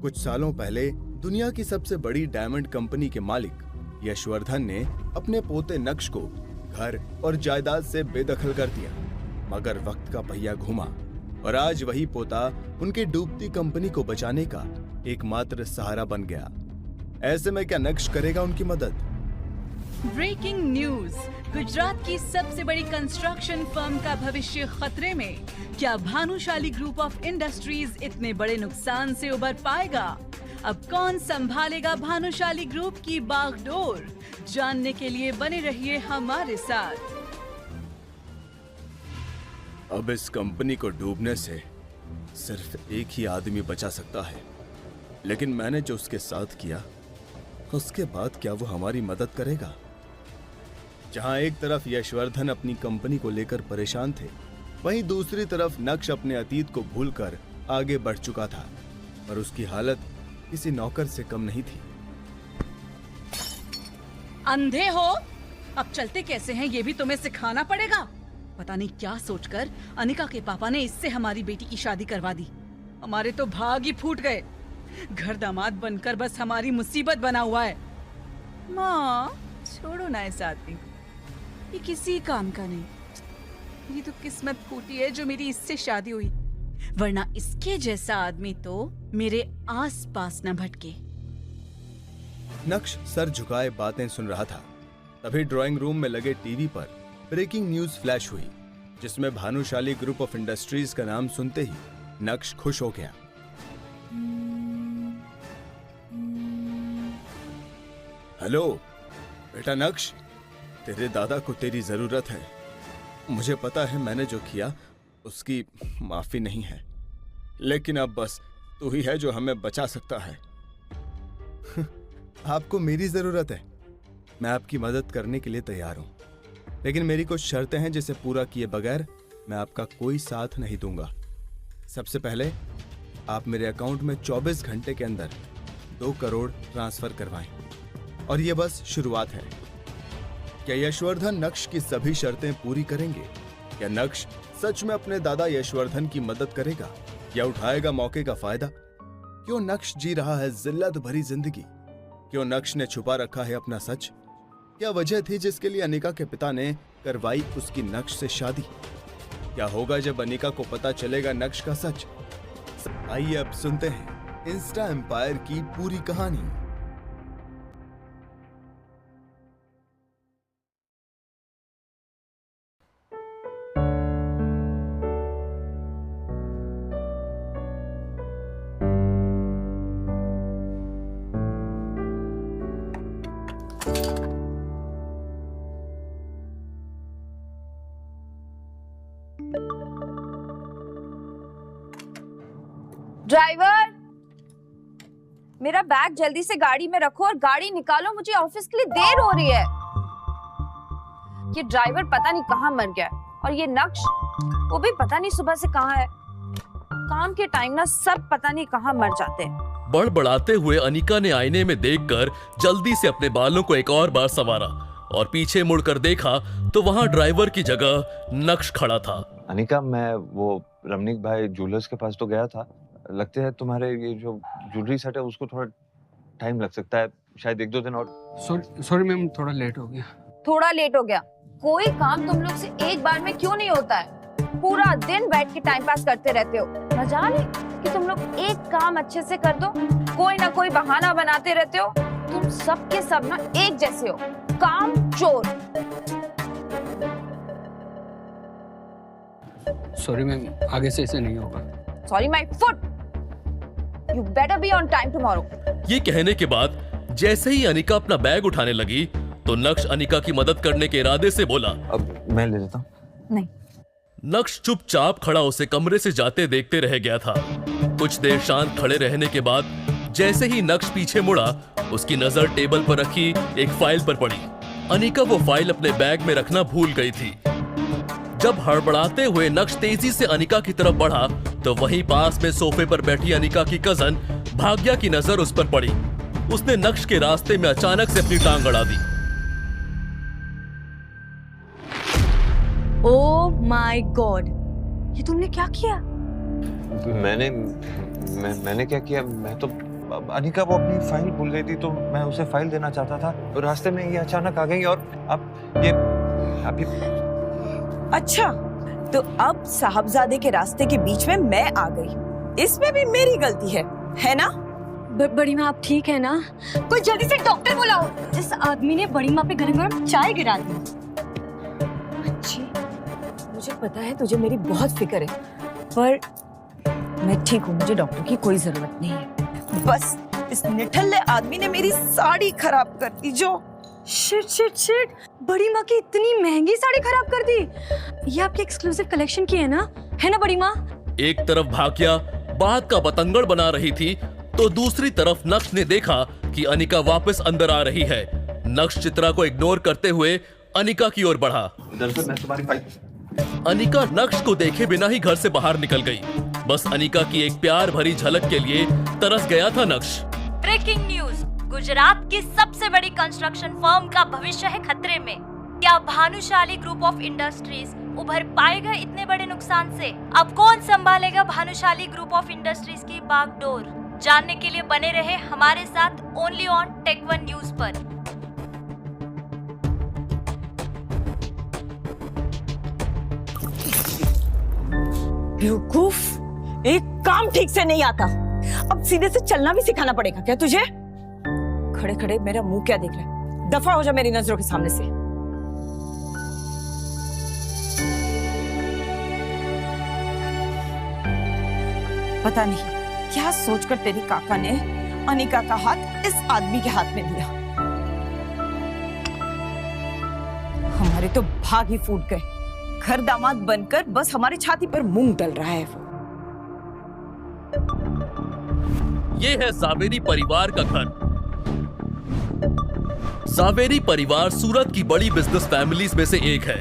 कुछ सालों पहले दुनिया की सबसे बड़ी डायमंड कंपनी के मालिक यशवर्धन ने अपने पोते नक्श को घर और जायदाद से बेदखल कर दिया, मगर वक्त का पहिया घूमा और आज वही पोता उनकी डूबती कंपनी को बचाने का एकमात्र सहारा बन गया। ऐसे में क्या नक्श करेगा उनकी मदद? ब्रेकिंग न्यूज, गुजरात की सबसे बड़ी कंस्ट्रक्शन फर्म का भविष्य खतरे में। क्या भानुशाली ग्रुप ऑफ इंडस्ट्रीज इतने बड़े नुकसान से उबर पाएगा? अब कौन संभालेगा भानुशाली ग्रुप की बागडोर? जानने के लिए बने रहिए हमारे साथ। अब इस कंपनी को डूबने से सिर्फ एक ही आदमी बचा सकता है, लेकिन मैंने जो उसके साथ किया उसके बाद क्या वो हमारी मदद करेगा? जहां एक तरफ यशवर्धन अपनी कंपनी को लेकर परेशान थे, वहीं दूसरी तरफ नक्श अपने अतीत को भूलकर आगे बढ़ चुका था और उसकी हालत किसी नौकर से कम नहीं थी। अंधे हो? अब चलते कैसे हैं ये भी तुम्हें सिखाना पड़ेगा। पता नहीं क्या सोचकर अनिका के पापा ने इससे हमारी बेटी की शादी करवा दी। हमारे तो भाग ही फूट गए। घर दामाद बनकर बस हमारी मुसीबत बना हुआ है। माँ छोड़ो ना इस आदमी, ये किसी काम का नहीं। मेरी तो किस्मत फूटी है जो मेरी इससे शादी हुई, वरना इसके जैसा आदमी तो मेरे आस-पास न भटके। नक्श सर झुकाए बातें सुन रहा था। तभी ड्राइंग रूम में लगे टीवी पर ब्रेकिंग न्यूज फ्लैश हुई, जिसमें भानुशाली ग्रुप ऑफ इंडस्ट्रीज का नाम सुनते ही नक्श खुश हो गया। हेलो बेटा नक्श, तेरे दादा को तेरी जरूरत है। मुझे पता है मैंने जो किया उसकी माफी नहीं है, लेकिन अब बस तू ही है जो हमें बचा सकता है। आपको मेरी जरूरत है, मैं आपकी मदद करने के लिए तैयार हूं, लेकिन मेरी कुछ शर्तें हैं जिसे पूरा किए बगैर मैं आपका कोई साथ नहीं दूंगा। सबसे पहले आप मेरे अकाउंट में 24 घंटे के अंदर 2 करोड़ ट्रांसफर करवाएं, और ये बस शुरुआत है। क्या यशवर्धन नक्श की सभी शर्तें पूरी करेंगे? क्या नक्श सच में अपने दादा यशवर्धन की मदद करेगा या उठाएगा मौके का फायदा? क्यों नक्श जी रहा है जिल्लत भरी जिंदगी? क्यों नक्श ने छुपा रखा है अपना सच? क्या वजह थी जिसके लिए अनिका के पिता ने करवाई उसकी नक्श से शादी? क्या होगा जब अनिका को पता चलेगा नक्श का सच? आइए अब सुनते हैं इंस्टा एम्पायर की पूरी कहानी। ड्राइवर, मेरा बैग जल्दी से गाड़ी में रखो और गाड़ी निकालो, मुझे ऑफिस के लिए देर हो रही है। ये ड्राइवर पता नहीं कहाँ मर गया है, और ये नक्श वो भी पता नहीं सुबह से कहाँ है। काम के टाइम ना सब पता नहीं कहाँ मर जाते हैं। बड़बड़ाते हुए अनिका ने आईने में देखकर जल्दी से अपने बालों को एक और बार संवारा और पीछे मुड़कर देखा तो वहाँ ड्राइवर की जगह नक्श खड़ा था। अनिका, मैं वो रमनीक भाई ज्वेलर्स के पास तो गया था। लगता है तुम्हारे ये जो ज्वेलरी सेट है उसको थोड़ा टाइम लग सकता है, शायद 1-2 दिन और। सॉरी मैम, थोड़ा लेट हो गया। थोड़ा लेट हो गया? कोई काम तुम लोग से एक बार में क्यों नहीं होता है? पूरा दिन बैठ के टाइम पास करते रहते हो। मजाल है कि तुम लोग एक काम अच्छे से कर दो, कोई ना कोई बहाना बनाते रहते हो। तुम सब के सब ना एक जैसे हो, काम चोर। सॉरी मैम, आगे से ऐसे नहीं होगा। Sorry my foot. You better be on time tomorrow. ये कहने के बाद जैसे ही अनिका अपना बैग उठाने लगी तो नक्श अनिका की मदद करने के इरादे से बोला, अब मैं ले लेता हूँ। नहीं। नक्श चुपचाप खड़ा उसे कमरे से जाते देखते रह गया था। कुछ देर शांत खड़े रहने के बाद जैसे ही नक्श पीछे मुड़ा, उसकी नजर टेबल पर रखी एक फाइल पर पड़ी। अनिका वो फाइल अपने बैग में रखना भूल गई थी। जब हड़बड़ाते हुए नक्श तेजी से अनिका की तरफ बढ़ा तो वहीं पास में सोफे पर बैठी अनिका की कजन भाग्या की नजर उस पर पड़ी। उसने नक्श के रास्ते में अचानक से अपनी टांग अड़ा दी। ओह माय गॉड, ये तुमने क्या किया? मैंने क्या किया? मैं तो अनिका वो अपनी फाइल भूल गई थी, तो मैं उसे फाइल देना चाहता था, तो रास्ते में ये अचानक आ गई और अब ये अच्छा, तो अब साहबजादे के रास्ते के बीच में मैं आ गई, इसमें भी मेरी गलती है ना? बड़ी माँ आप ठीक है ना? कोई जल्दी से डॉक्टर बुलाओ। जिस आदमी ने बड़ी माँ पे गरम गरम चाय गिरा दी। अच्छी, मुझे पता है तुझे मेरी बहुत फिक्र है, पर मैं ठीक हूँ, मुझे डॉक्टर की कोई जरूरत नहीं है। बस इस निठल्ले आदमी ने मेरी साड़ी खराब कर दी जो। शिट, बड़ी माँ की इतनी महंगी साड़ी खराब कर दी। ये आपके एक्सक्लूसिव कलेक्शन की है ना बड़ी माँ? एक तरफ भाग्या बात का बतंगड़ बना रही थी, तो दूसरी तरफ नक्श ने देखा कि अनिका वापस अंदर आ रही है। नक्श चित्रा को इग्नोर करते हुए अनिका की ओर बढ़ा। दरअसल मैं तुम्हारी फाइल। अनिका नक्श को देखे बिना ही घर से बाहर निकल गई। बस अनिका की एक प्यार भरी झलक के लिए तरस गया था नक्श। ब्रेकिंग न्यूज, गुजरात की सबसे बड़ी कंस्ट्रक्शन फर्म का भविष्य है खतरे में। क्या भानुशाली ग्रुप ऑफ इंडस्ट्रीज उभर पाएगा इतने बड़े नुकसान से? अब कौन संभालेगा भानुशाली ग्रुप ऑफ इंडस्ट्रीज की बागडोर? जानने के लिए बने रहे हमारे साथ only on take one news पर। बेवकूफ, एक काम ठीक से नहीं आता, अब सीधे से चलना भी सिखाना पड़ेगा क्या तुझे? खड़े खड़े मेरा मुंह क्या देख रहा है? दफा हो जा मेरी नजरों के सामने से। पता नहीं क्या सोचकर तेरी काका ने अनिका का हाथ इस आदमी के हाथ में दिया। हमारे तो भाग ही फूट गए। घर दामाद बनकर बस हमारी छाती पर मूंग डल रहा है वो। ये है जावेरी परिवार का घर। जावेरी परिवार सूरत की बड़ी बिजनेस फैमिलीज में से एक है।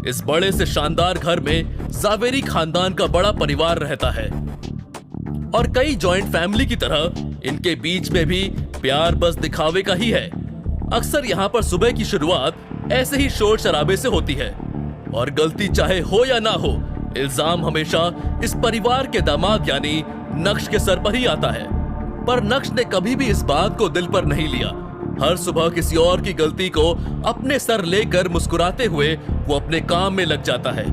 इस बड़े से शानदार घर में जावेरी खानदान का बड़ा परिवार रहता है और कई जॉइंट फैमिली की तरह इनके बीच में भी प्यार बस दिखावे का ही है। अक्सर यहाँ पर सुबह की शुरुआत ऐसे ही शोर शराबे से होती है और गलती चाहे हो या ना हो, इल्जाम हमेशा इस परिवार के दामाद यानी नक्श के सर पर ही आता है। पर नक्श ने कभी भी इस बात को दिल पर नहीं लिया। हर सुबह किसी और की गलती को अपने सर लेकर मुस्कुराते हुए वो अपने काम में लग जाता है।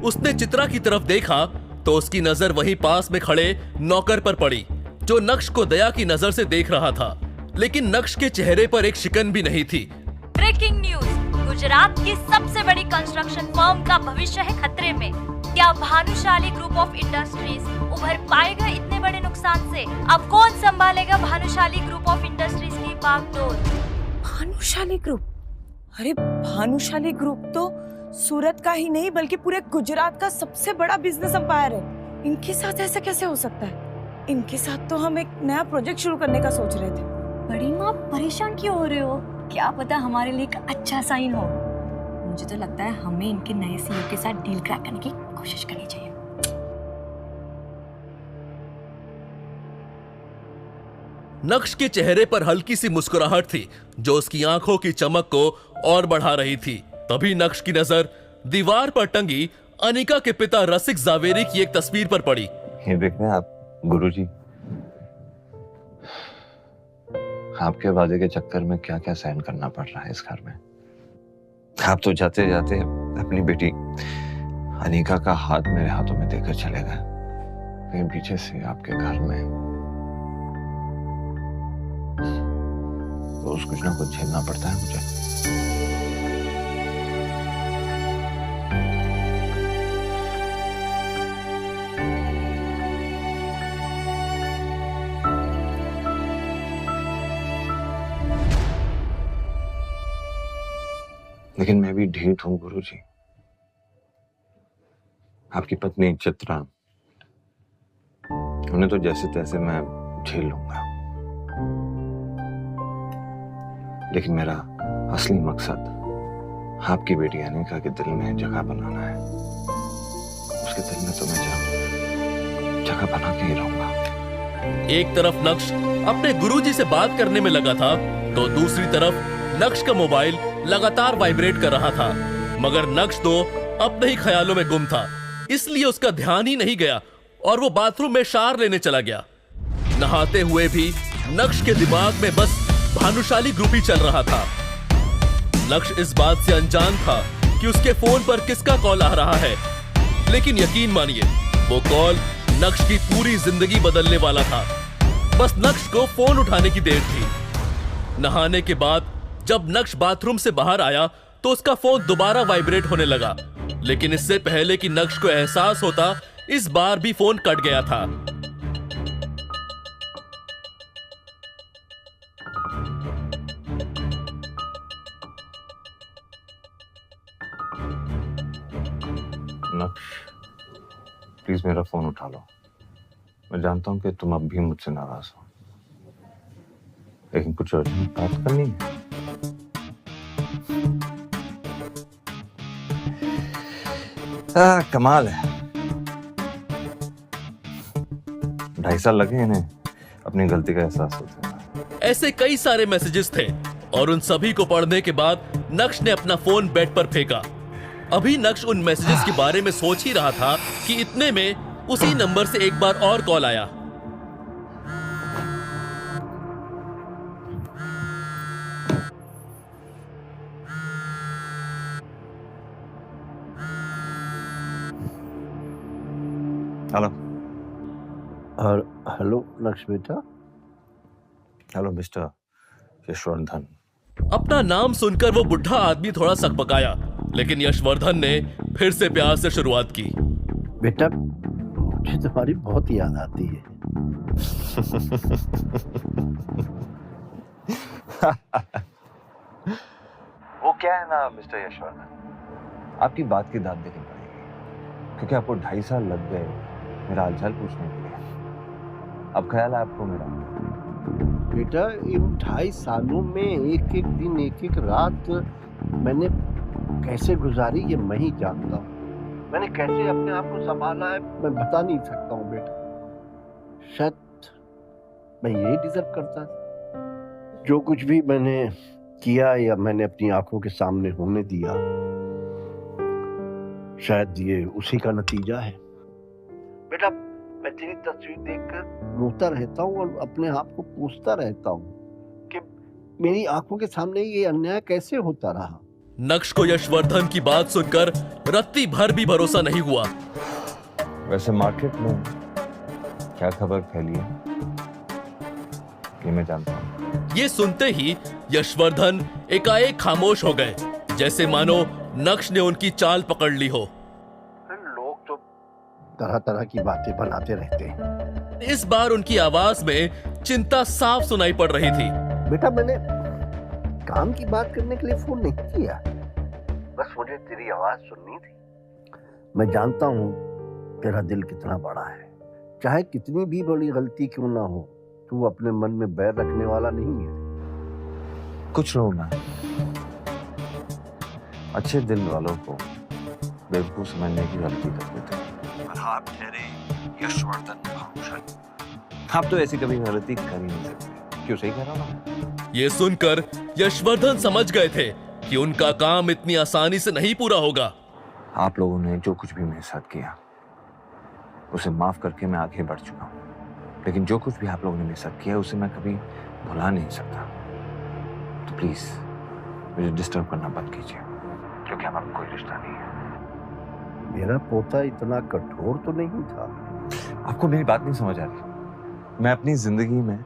उसने चित्रा की तरफ देखा तो उसकी नजर वहीं पास में खड़े नौकर पर पड़ी, जो नक्श को दया की नजर से देख रहा था, लेकिन नक्श के चेहरे पर एक शिकन भी नहीं थी। ब्रेकिंग न्यूज, गुजरात की सबसे बड़ी कंस्ट्रक्शन फर्म का भविष्य है खतरे में। क्या भानुशाली ग्रुप ऑफ इंडस्ट्रीज उभर पाएगा इतने बड़े नुकसान से? अब कौन संभालेगा भानुशाली ग्रुप ऑफ इंडस्ट्रीज की बागडोर? भानुशाली ग्रुप? अरे भानुशाली ग्रुप तो सूरत का ही नहीं बल्कि पूरे गुजरात का सबसे बड़ा बिजनेस एम्पायर है। इनके साथ ऐसा कैसे हो सकता है? इनके साथ तो हम एक नया प्रोजेक्ट शुरू करने का सोच रहे थे। बड़ी माँ परेशान क्यों हो रहे हो? क्या पता हमारे लिए एक अच्छा साइन हो। मुझे तो लगता है हमें इनके नए सीईओ के साथ डील क्रैक करने की कोशिश करनी चाहिए। नक्श के चेहरे पर हल्की सी मुस्कुराहट थी जो उसकी आंखों की चमक को और बढ़ा रही थी। तभी नक्श की नजर दीवार पर टंगी अनिका के पिता रसिक जावेरी की एक तस्वीर पर पड़ी। ये देखें आप गुरुजी, आपके वादे के चक्कर में क्या क्या सहन करना पड़ रहा है इस घर में। आप तो जाते जाते अपनी बेटी अनिका का हाथ मेरे हाथों में देकर चले गए, लेकिन पीछे से आपके घर में रोज कुछ ना कुछ झेलना पड़ता है मुझे। लेकिन मैं भी ढीठ हूं गुरुजी। आपकी पत्नी चित्रा, उन्हें तो जैसे तैसे मैं झेल लूंगा, लेकिन मेरा असली मकसद आपकी बेटी अनिका के दिल में जगह बनाना है। उसके दिल में तो मैं जगह बना के ही रहूंगा। एक तरफ नक्श अपने गुरुजी से बात करने में लगा था, तो दूसरी तरफ नक्श का मोबाइल लगातार वाइब्रेट कर रहा था। मगर नक्श तो अपने ही ख्यालों में गुम था, इसलिए उसका ध्यान ही नहीं गया और वो बाथरूम में शावर लेने चला गया। नहाते हुए भी नक्श के दिमाग में बस भानुशाली ग्रुप ही चल रहा था। नक्श इस बात से अनजान था कि उसके फोन पर किसका कॉल आ रहा है, लेकिन यकीन मानिए वो कॉल नक्श की पूरी जिंदगी बदलने वाला था। बस नक्श को फोन उठाने की देर थी। नहाने के बाद जब नक्श बाथरूम से बाहर आया तो उसका फोन दोबारा वाइब्रेट होने लगा, लेकिन इससे पहले कि नक्श को एहसास होता, इस बार भी फोन कट गया था। नक्श, प्लीज मेरा फोन उठा लो। मैं जानता हूं कि तुम अब भी मुझसे नाराज हो, लेकिन कुछ अर्जेंट बात करनी है। कमाल है, 2.5 साल लगे इन्हें अपनी गलती का एहसास होते हैं। ऐसे कई सारे मैसेजेस थे और उन सभी को पढ़ने के बाद नक्श ने अपना फोन बेड पर फेंका। अभी नक्श उन मैसेजेस के बारे में सोच ही रहा था कि इतने में उसी नंबर से एक बार और कॉल आया। हेलो। और हेलो नक्श बेटा। Hello mister Yashvardhan. अपना नाम सुनकर वो बुढ़ा आदमी थोड़ा सकपकाया, लेकिन यशवर्धन ने फिर से प्यार से शुरुआत की। बेटा मुझे तुम्हारी बहुत याद आती है। वो क्या है ना मिस्टर यशवर्धन, आपकी बात की दाद देनी पड़ेगी, क्योंकि आपको 2.5 साल लग गए मेरा हालचाल पूछने के लिए। अब ख्याल है आपको मेरा? बेटा इन 2.5 सालों में एक एक दिन एक एक रात मैंने कैसे गुजारी ये मैं ही जानता हूँ। मैंने कैसे अपने आप को संभाला है मैं बता नहीं सकता हूँ बेटा। शायद मैं यही डिजर्व करता था। जो कुछ भी मैंने किया या मैंने अपनी आंखों के सामने होने दिया, शायद ये उसी का नतीजा है। बेटा मैं तेरी तस्वीर देखकर रोता रहता हूँ और अपने आप को पूछता रहता हूँ कि मेरी आंखों के सामने ये अन्याय कैसे होता रहा। नक्श को यशवर्धन की बात सुनकर रत्ती भर भी भरोसा नहीं हुआ। वैसे मार्केट में क्या खबर फैली है ये मैं जानता हूँ। ये सुनते ही यशवर्धन एकाएक खामोश हो गए, जैसे मानो नक्श ने उनकी चाल पकड़ ली हो। लोग तो तरह तरह की बातें बनाते रहते हैं। इस बार उनकी आवाज में चिंता साफ सुनाई पड़ रही थी। बेटा मैंने काम की बात करने के लिए फोन नहीं किया, बस मुझे तेरी आवाज सुननी थी। मैं जानता हूँ तेरा दिल कितना बड़ा है, चाहे कितनी भी बड़ी गलती क्यों ना हो, तू अपने मन में बैर रखने वाला नहीं है। कुछ लोग ना अच्छे दिल वालों को बेवकूफ समझने की गलती कर देते हैं, और आप ठहरे यशवर्धन भानुशाली। आप तो ऐसी कभी गलती कर ही नहीं सकते। क्यों, सही कह रहा हूँ? ये सुनकर यशवर्धन समझ गए थे कि उनका काम इतनी आसानी से नहीं पूरा होगा। आप लोगों ने जो कुछ भी मेरे साथ किया उसे माफ करके मैं आगे बढ़ चुका हूँ, लेकिन जो कुछ भी आप लोगों ने मेरे साथ किया उसे मैं कभी भुला नहीं सकता। तो प्लीज मुझे डिस्टर्ब करना बंद कीजिए, क्योंकि हमारा कोई रिश्ता नहीं है। मेरा पोता इतना कठोर तो नहीं था। आपको मेरी बात नहीं समझ आ रही। मैं अपनी जिंदगी में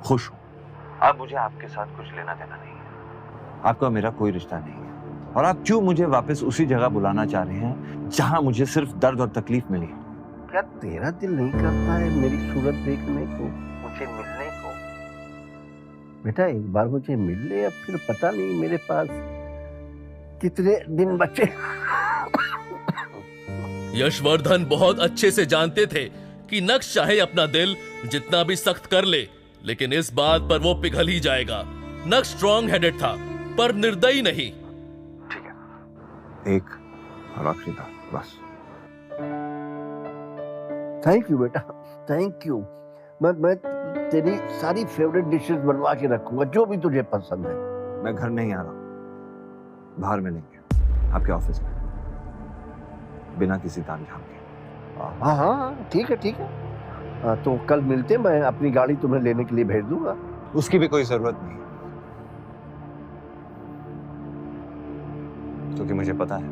खुश हूँ। अब मुझे आपके साथ कुछ लेना देना नहीं है। आपका मेरा कोई रिश्ता नहीं है, और आप क्यों मुझे वापस उसी जगह बुलाना चाह रहे हैं जहां मुझे सिर्फ दर्द और तकलीफ मिली है? क्या तेरा दिल नहीं करता है मेरी सूरत देखने को, मुझे मिलने को? बेटा एक बार मुझे मिल ले, अब फिर पता नहीं मेरे पास कितने दिन बचे। यशवर्धन बहुत अच्छे से जानते थे कि नक्श चाहे अपना दिल जितना भी सख्त कर ले, लेकिन इस बात पर वो पिघल ही जाएगा। नक्श स्ट्रॉन्ग हेडेड था, पर निर्दयी नहीं। ठीक है, एक और आखिरी बात बस। थैंक यू बेटा, थैंक यू। मैं तेरी सारी फेवरेट डिशेस बनवा के रखूंगा, जो भी तुझे पसंद है। मैं घर नहीं आ रहा हूं, बाहर मिलेंगे आपके ऑफिस में, बिना किसी तामझाम के। हाँ हाँ ठीक है ठीक है। तो कल मिलते हैं, मैं अपनी गाड़ी तुम्हें लेने के लिए भेज दूंगा। उसकी भी कोई जरूरत नहीं, क्योंकि मुझे पता है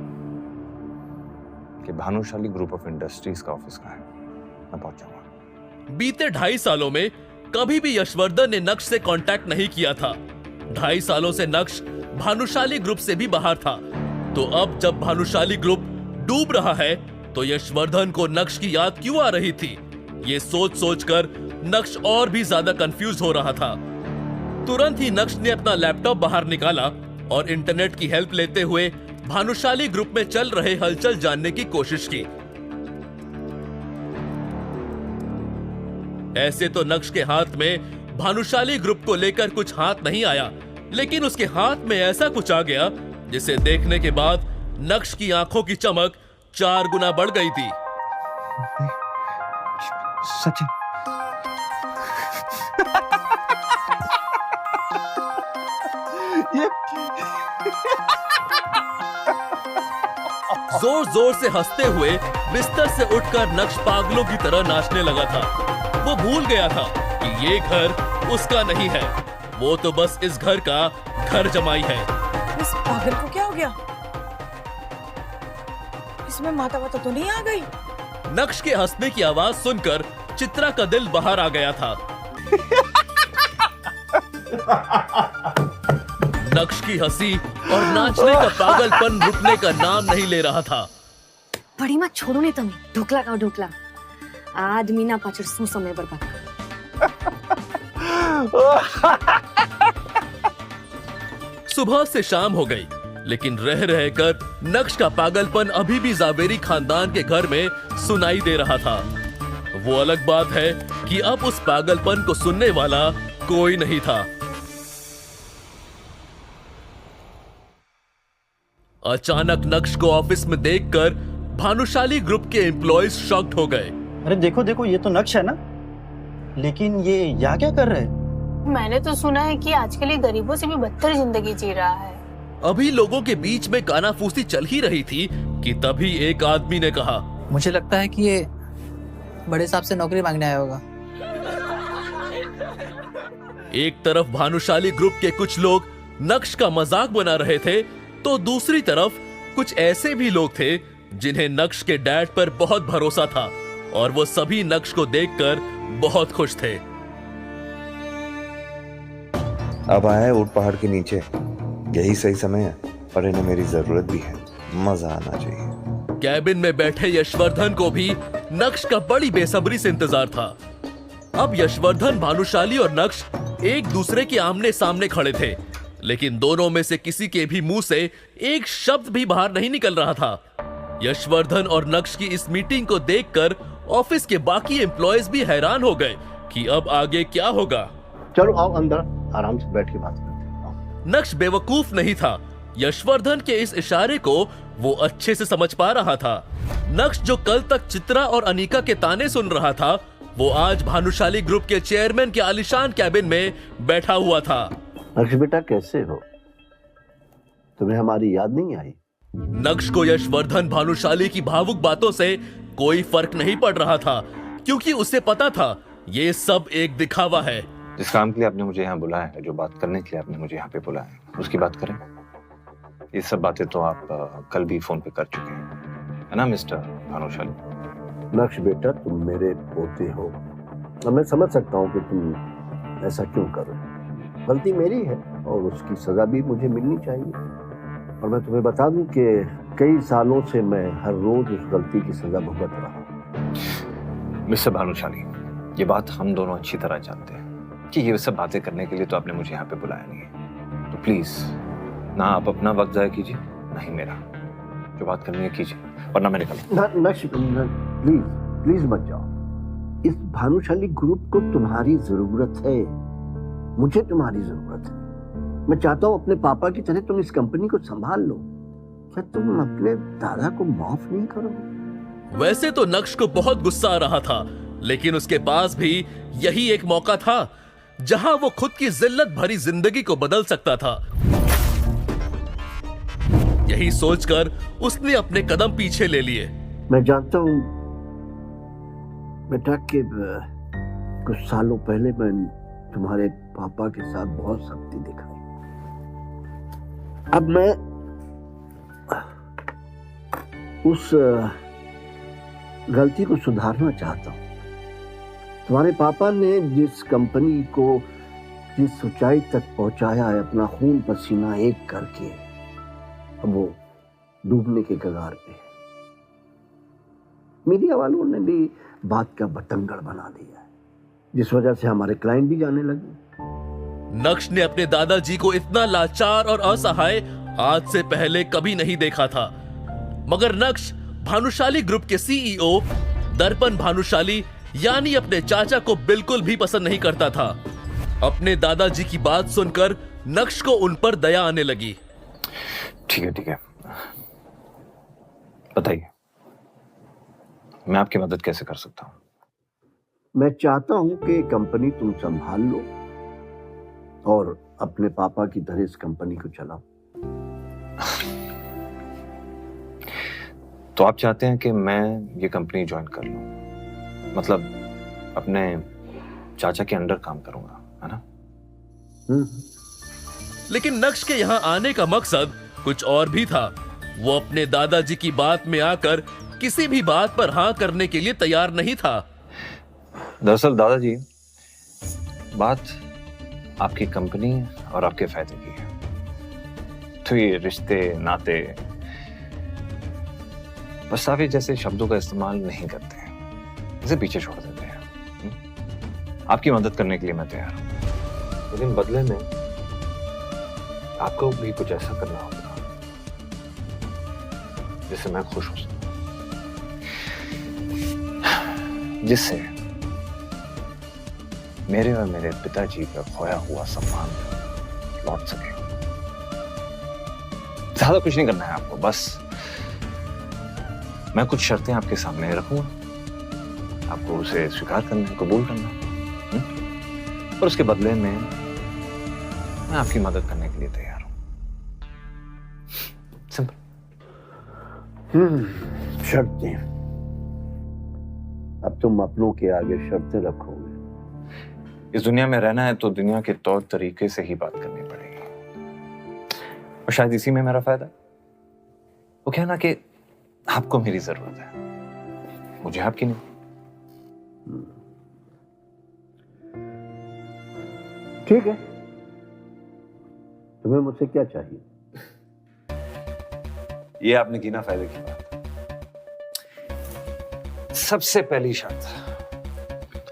कि भानुशाली ग्रुप ऑफ इंडस्ट्रीज का ऑफिस कहाँ है। मैं पहुंच जाऊंगा। बीते 2.5 सालों में कभी भी यशवर्धन ने नक्श से कांटेक्ट नहीं किया था। 2.5 सालों से नक्श भानुशाली ग्रुप से भी बाहर था। तो अब जब भानुशाली ग्रुप डूब रहा है तो यशवर्धन को नक्श की याद क्यों आ रही थी? ये सोच सोचकर नक्श और भी ज्यादा कंफ्यूज हो रहा था। तुरंत ही नक्श ने अपना लैपटॉप बाहर निकाला और इंटरनेट की हेल्प लेते हुए भानुशाली ग्रुप में चल रहे हलचल जानने की कोशिश की। ऐसे तो नक्श के हाथ में भानुशाली ग्रुप को लेकर कुछ हाथ नहीं आया, लेकिन उसके हाथ में ऐसा कुछ आ गया जिसे देखने के बाद नक्श की आंखों की चमक 4 गुना बढ़ गई थी। सचिन, जोर जोर से हंसते हुए बिस्तर से उठकर नक्श पागलों की तरह नाचने लगा था। वो भूल गया था कि ये घर उसका नहीं है, वो तो बस इस घर का घर जमाई है। इस पागल को क्या हो गया? इसमें माता वाता तो नहीं आ गई? नक्श के हंसने की आवाज सुनकर चित्रा का दिल बाहर आ गया था। नक्श की हंसी और नाचने का पागलपन रुकने का नाम नहीं ले रहा था। વળી માં છોડો ને તમે ઢોકલા ખાઓ ઢોકલા આદમીના પાછળ શું સમય બરબાદ सुबह से शाम हो गई, लेकिन रह रहकर नक्श का पागलपन अभी भी जावेरी खानदान के घर में सुनाई दे रहा था। वो अलग बात है कि अब उस पागलपन को सुनने वाला कोई नहीं था। अचानक नक्श को ऑफिस में देखकर भानुशाली ग्रुप के एम्प्लॉयज शॉक्ड हो गए। अरे देखो देखो, ये तो नक्श है ना, लेकिन ये यहाँ क्या कर रहे हैं? मैंने तो सुना है कि आजकल ये गरीबों से भी बदतर जिंदगी जी रहा है। अभी लोगों के बीच में कानाफूसी चल ही रही थी कि तभी एक आदमी ने कहा, मुझे लगता है कि ये बड़े साहब से नौकरी मांगने आया होगा। एक तरफ भानुशाली ग्रुप के कुछ लोग नक्श का मजाक बना रहे थे, तो दूसरी तरफ कुछ ऐसे भी लोग थे जिन्हें नक्श के डैड पर बहुत भरोसा था और वो सभी नक्श को देखकर बहुत खुश थे। अब आया है ऊट पहाड़ के नीचे, यही सही समय है, पर इन्हें मेरी जरूरत भी है, मजा आना चाहिए। कैबिन में बैठे यशवर्धन को भी नक्श का बड़ी बेसब्री से इंतजार था। अब यशवर्धन, भानुशाली और नक्श एक दूसरे के आमने सामने खड़े थे, लेकिन दोनों में से किसी के भी मुंह से एक शब्द भी बाहर नहीं निकल रहा था। यशवर्धन और नक्श की इस मीटिंग को देखकर ऑफिस के बाकी एम्प्लॉयज भी हैरान हो गए कि अब आगे क्या होगा। चलो आओ अंदर, आराम से बैठ के बात करते हैं। नक्श बेवकूफ नहीं था। यशवर्धन के इस इशारे को वो अच्छे से समझ पा रहा था। नक्श जो कल तक चित्रा और अनीका के ताने सुन रहा था, वो आज भानुशाली ग्रुप के चेयरमैन के आलीशान कैबिन में बैठा हुआ था। नक्श बेटा कैसे हो? तुम्हें हमारी याद नहीं आई? नक्श को यशवर्धन भानुशाली की भावुक बातों से कोई फर्क नहीं पड़ रहा था, क्योंकि उसे पता था ये सब एक दिखावा है। जिस काम के लिए आपने मुझे यहाँ बुलाया है, जो बात करने के लिए आपने मुझे यहाँ पे बुलाया है, उसकी बात करें। ये सब बातें तो आप कल भी फोन पे कर चुके हैं, है ना मिस्टर भानुशाली? नक्श बेटा, तुम मेरे पोते हो और मैं समझ सकता हूँ कि तुम ऐसा क्यों कर रहे हो। गलती मेरी है और उसकी सजा भी मुझे मिलनी चाहिए। और मैं तुम्हें बता दूं कि कई सालों से मैं हर रोज उस गलती की सजा भुगत रहा हूं। मिस्टर भानुशाली, ये बात हम दोनों अच्छी तरह जानते हैं कि ये सब बातें करने के लिए तो आपने मुझे यहाँ पे बुलाया नहीं है। तो प्लीज ना आप अपना वक्त जाया कीजिए, ना ही मेरा। जो बात करनी है कीजिए, वरना मैं निकल। नक्श प्लीज प्लीज मत जाओ। इस भानुशाली ग्रुप को तुम्हारी जरूरत है, मुझे तुम्हारी जरूरत है। मैं चाहता हूं अपने पापा की तरह तुम इस कंपनी को संभाल लो। क्या तुम अपने दादा को माफ नहीं करोगे? वैसे तो नक्श को बहुत गुस्सा आ रहा था, लेकिन उसके पास भी यही एक मौका था जहां वो खुद की जिल्लत भरी जिंदगी को बदल सकता था। यही सोचकर उसने अपने कदम पीछे ले लिए। मैं जानता हूं बेटा कि कुछ सालों पहले मैं तुम्हारे पापा के साथ बहुत सख्ती दिखाई। अब मैं उस गलती को सुधारना चाहता हूं। तुम्हारे पापा ने जिस कंपनी को जिस ऊंचाई तक पहुंचाया है अपना खून पसीना एक करके, अब वो डूबने के कगार पे है। मीडिया वालों ने भी बात का बतंगड़ बना दिया है, जिस वजह से हमारे क्लाइंट भी जाने लगे। नक्श ने अपने दादाजी को इतना लाचार और असहाय आज से पहले कभी नहीं देखा था। मगर नक्श भानुशाली ग्रुप के सीईओ दर्पण भानुशाली यानी अपने चाचा को बिल्कुल भी पसंद नहीं करता था। अपने दादाजी की बात सुनकर नक्श को उन पर दया आने लगी। ठीक है, बताइए मैं आपकी मदद कैसे कर सकता हूं? मैं चाहता हूं कि कंपनी तुम संभाल लो और अपने पापा की तरह इस कंपनी को चलाओ। तो आप चाहते हैं कि मैं ये कंपनी ज्वाइन कर लूं, मतलब अपने चाचा के अंडर काम करूंगा, है ना? लेकिन नक्श के यहाँ आने का मकसद कुछ और भी था। वो अपने दादाजी की बात में आकर किसी भी बात पर हाँ करने के लिए तैयार नहीं था। दरअसल दादाजी, बात आपकी कंपनी और आपके फायदे की है। तो ये रिश्ते नाते प्रस्तावित जैसे शब्दों का इस्तेमाल नहीं करते हैं, इसे पीछे छोड़ देते हैं। आपकी मदद करने के लिए मैं तैयार हूं, लेकिन बदले में आपको भी कुछ ऐसा करना होगा जिससे मैं खुश हो सकूं, जिससे मेरे और मेरे पिताजी का खोया हुआ सम्मान लौट सके। ज्यादा कुछ नहीं करना है आपको, बस मैं कुछ शर्तें आपके सामने रखूंगा, आपको उसे स्वीकार करना है, कबूल करना है, और उसके बदले में मैं आपकी मदद करने के लिए तैयार हूं। सिंपल। शर्तें। अब तुम अपनों के आगे शर्तें रखोगे। इस दुनिया में रहना है तो दुनिया के तौर तरीके से ही बात करनी पड़ेगी, और शायद इसी में मेरा फायदा है। वो कहना कि आपको मेरी जरूरत है, मुझे आपकी नहीं। ठीक है, तुम्हें मुझसे क्या चाहिए? ये आपने की ना फायदे की बात। सबसे पहली शर्त,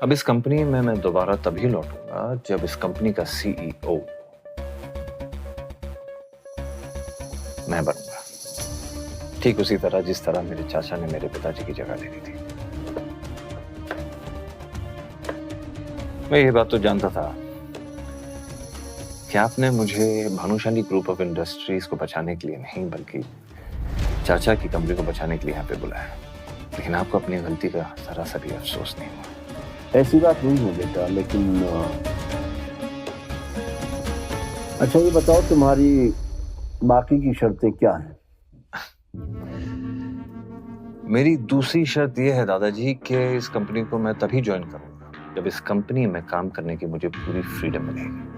अब इस कंपनी में मैं दोबारा तभी लौटूंगा जब इस कंपनी का सीईओ मैं बनूंगा, ठीक उसी तरह जिस तरह मेरे चाचा ने मेरे पिताजी की जगह ले ली थी। मैं ये बात तो जानता था कि आपने मुझे भानुशाली ग्रुप ऑफ इंडस्ट्रीज को बचाने के लिए नहीं, बल्कि चाचा की कंपनी को बचाने के लिए यहाँ पे बुलाया, लेकिन आपको अपनी गलती का जरा सा भी अफसोस नहीं हुआ। ऐसी बात नहीं है बेटा, लेकिन अच्छा ये बताओ तुम्हारी बाकी की शर्तें क्या हैं? मेरी दूसरी शर्त यह है दादाजी कि इस कंपनी को मैं तभी ज्वाइन करूंगा जब इस कंपनी में काम करने की मुझे पूरी फ्रीडम मिलेगी।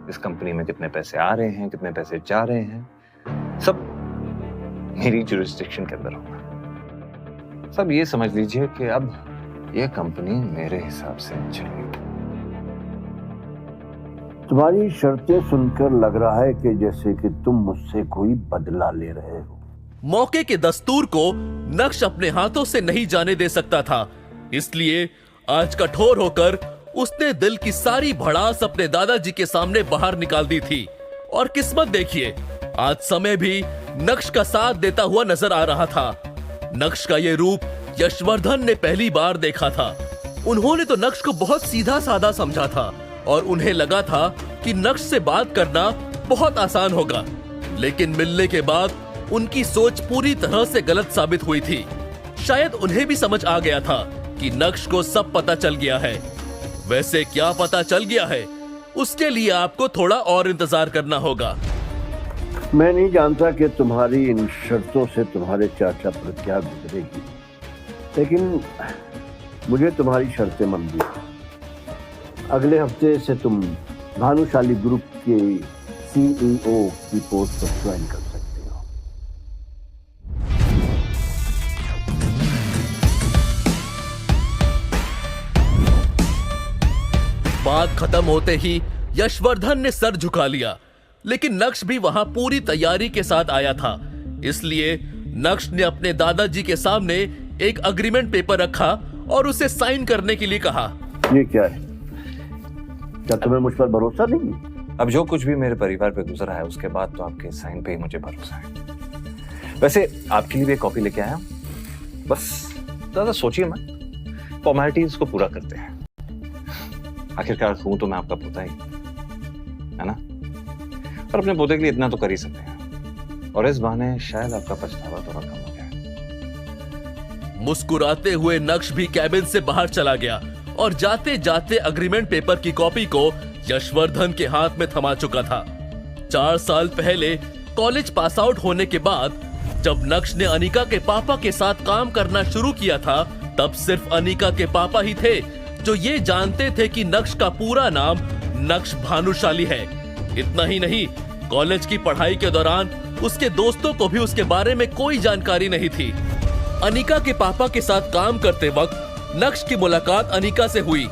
इस कंपनी में कितने पैसे आ रहे हैं, कितने पैसे जा रहे हैं, सब मेरी जुरिस्डिक्शन के अंदर होगा। सब ये समझ लीजिए कि अब ये कंपनी मेरे हिसाब से चलेगी। तुम्हारी शर्तें सुनकर लग रहा है कि जैसे कि तुम मुझसे कोई बदला ले रहे हो। मौके के दस्तूर को नक्श अपने हाथों से नहीं जाने दे सकता था, इसलिए आज कठोर होकर उसने दिल की सारी भड़ास अपने दादाजी के सामने बाहर निकाल दी थी। और किस्मत देखिए, आज समय भी नक्श का साथ देता हुआ नजर आ रहा था। नक्श का ये रूप यशवर्धन ने पहली बार देखा था। उन्होंने तो नक्श को बहुत सीधा साधा समझा था और उन्हें लगा था कि नक्श से बात करना बहुत आसान होगा, लेकिन मिलने के बाद उनकी सोच पूरी तरह से गलत साबित हुई थी। शायद उन्हें भी समझ आ गया था कि नक्श को सब पता चल गया है। वैसे क्या पता चल गया है, उसके लिए आपको थोड़ा और इंतजार करना होगा। मैं नहीं जानता कि तुम्हारी इन शर्तों से तुम्हारे चाचा पर क्या गुजरेगी, लेकिन मुझे तुम्हारी शर्तें मंजूर हैं। अगले हफ्ते से तुम भानुशाली ग्रुप के CEO की पोस्ट पर ज्वाइन कर सकते हो। बात खत्म होते ही यशवर्धन ने सर झुका लिया, लेकिन नक्श भी वहां पूरी तैयारी के साथ आया था। इसलिए नक्श ने अपने दादाजी के सामने एक अग्रीमेंट पेपर रखा और उसे साइन करने के लिए कहा। ये क्या है? क्या तुम्हें मुझ पर भरोसा नहीं है? अब जो कुछ भी मेरे परिवार पे गुजरा है उसके बाद तो आपके साइन पे ही मुझे भरोसा है। वैसे आपके लिए भी एक कॉपी लेके आया हूं। बस ज्यादा सोचिए मत, फॉर्मेलिटीज को पूरा करते हैं। आखिरकार हूं तो मैं आपका पोता ही, है ना? और अपने पोते के लिए इतना तो कर ही सकते हैं, और इस बहाने शायद आपका पछतावा थोड़ा कम हो जाए। मुस्कुराते हुए नक्श भी कैबिन से बाहर चला गया और जाते जाते अग्रीमेंट पेपर की कॉपी को यशवर्धन के हाथ में थमा चुका था। 4 साल पहले कॉलेज पास आउट होने के बाद जब नक्श ने अनिका के पापा के साथ काम करना शुरू किया था, तब सिर्फ अनिका के पापा ही थे जो ये जानते थे कि नक्श का पूरा नाम नक्श भानुशाली है। इतना ही नहीं, कॉलेज की पढ़ाई के दौरान उसके दोस्तों को भी उसके बारे में कोई जानकारी नहीं थी। अनिका के पापा के साथ काम करते वक्त नक्श की मुलाकात अनिका से हुई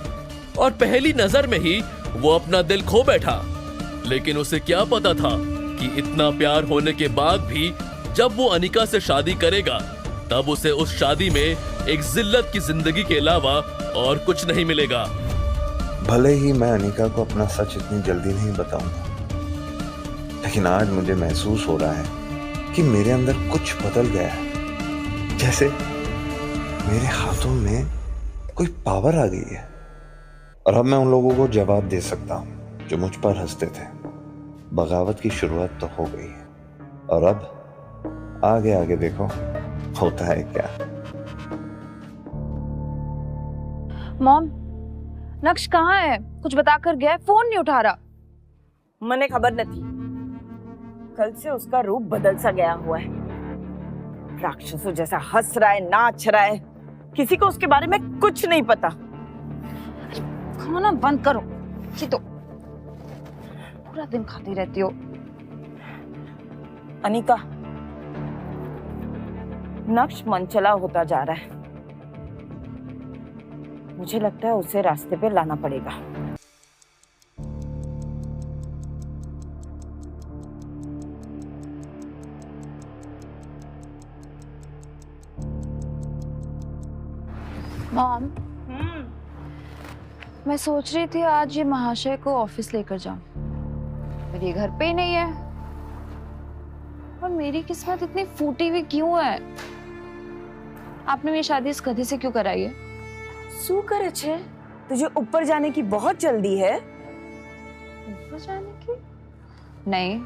और पहली नजर में ही वो अपना दिल खो बैठा। लेकिन उसे क्या पता था कि इतना प्यार होने के बाद भी जब वो अनिका से शादी करेगा, तब उसे उस शादी में एक जिल्लत की जिंदगी के अलावा और कुछ नहीं मिलेगा। भले ही मैं अनिका को अपना सच इतनी जल्दी नहीं बताऊंगा, लेकिन आज मुझे महसूस हो रहा है कि मेरे अंदर कुछ बदल गया है। जैसे मेरे हाथों में कोई पावर आ गई है और अब मैं उन लोगों को जवाब दे सकता हूं जो मुझ पर हंसते थे। बगावत की शुरुआत तो हो गई है और अब आगे आगे देखो होता है क्या। मॉम, नक्श कहाँ है? कुछ बताकर गया है? फोन नहीं उठा रहा। मने खबर न थी। कल से उसका रूप बदल सा गया हुआ है। राक्षसों जैसा हंस रहा है, नाच रहा है। किसी को उसके बारे में कुछ नहीं पता। खाना बंद करो। ये तो पूरा दिन खाती रहती हो। अनिका, नक्श मनचला होता जा रहा है। मुझे लगता है उसे रास्ते पे लाना पड़ेगा। मॉम, मैं सोच रही थी आज ये महाशय को ऑफिस लेकर जाऊं, पर ये घर पे ही नहीं है। और मेरी किस्मत इतनी फूटी हुई क्यों है? आपने मेरी शादी इस गधे से क्यों कराई है? शू करे छे? तुझे ऊपर जाने की बहुत जल्दी है। ऊपर जाने की? नहीं,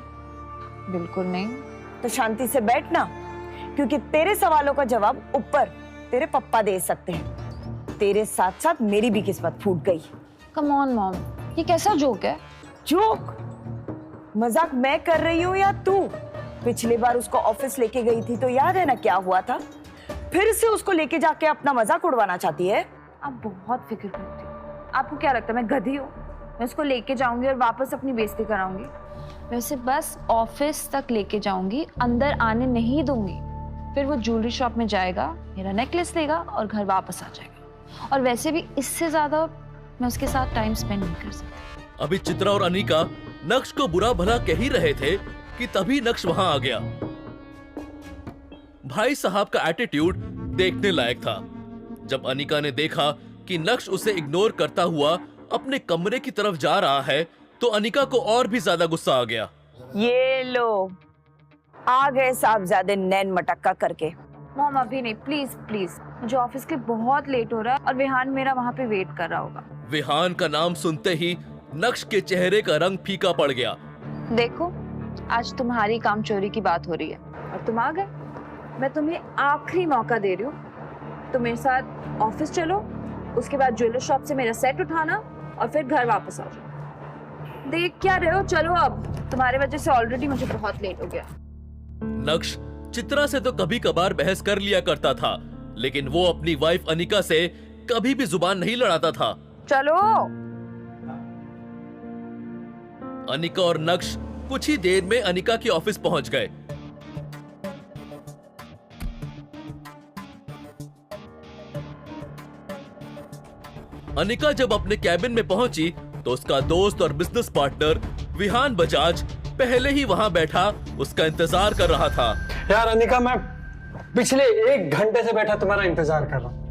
बिल्कुल नहीं। तो शांति से बैठना, क्योंकि तेरे सवालों का जवाब ऊपर तेरे पप्पा दे सकते हैं। तेरे साथ साथ मेरी भी किस्मत फूट गई। कम ऑन मॉम, ये कैसा जोक है? जोक? मजाक मैं कर रही हूँ या तू? पिछली बार उसको ऑफिस लेके गई थी तो याद है ना क्या हुआ था? फिर से उसको लेके जाके अपना मजाक उड़वाना चाहती है? आप बहुत फिक्र करती हो। आपको क्या लगता है मैं गधी हूँ? मैं उसको लेके जाऊंगी और वापस अपनी बेइज्जती कराऊंगी। वैसे बस ऑफिस तक लेके जाऊंगी, अंदर आने नहीं दूंगी। फिर वो ज्वेलरी शॉप में जाएगा, मेरा नेकलेस लेगा और घर वापस आ जाएगा। और वैसे भी इससे ज्यादा मैं उसके साथ टाइम स्पेंड नहीं कर सकती। अभी चित्रा और अनिका नक्श को बुरा भला कह ही रहे थे कि तभी नक्श वहां आ गया। भाई साहब का एटीट्यूड देखने लायक था। जब अनिका ने देखा कि नक्श उसे इग्नोर करता हुआ अपने कमरे की तरफ जा रहा है, तो अनिका को और भी ज्यादा गुस्सा आ गया। ये लो, आ गए साहबजादे नैन मटक्का करके। मॉम अभी नहीं, प्लीज प्लीज, मुझे ऑफिस के बहुत लेट हो रहा है और विहान मेरा वहाँ पे वेट कर रहा होगा। विहान का नाम सुनते ही नक्श के चेहरे का रंग फीका पड़ गया। देखो, आज तुम्हारी काम चोरी की बात हो रही है और तुम आ गए। मैं तुम्हें आखिरी मौका दे रही हूँ। तुम मेरे साथ ऑफिस चलो, उसके बाद ज्वेलर शॉप से मेरा सेट उठाना और फिर घर वापस आ जाओ। देख क्या रहे हो? चलो अब, तुम्हारे वजह से ऑलरेडी मुझे बहुत लेट हो गया। नक्श चित्रा से तो कभी कभार बहस कर लिया करता था, लेकिन वो अपनी वाइफ अनिका से कभी भी जुबान नहीं लड़ाता था। चलो। अनिका और नक्श कुछ ही देर में अनिका के ऑफिस पहुंच गए। अनिका जब अपने कैबिन में पहुंची तो उसका दोस्त और बिजनेस पार्टनर विहान बजाज पहले ही वहां बैठा उसका इंतजार कर रहा था। यार अनिका, मैं पिछले 1 घंटे से बैठा तुम्हारा इंतजार कर रहा हूँ।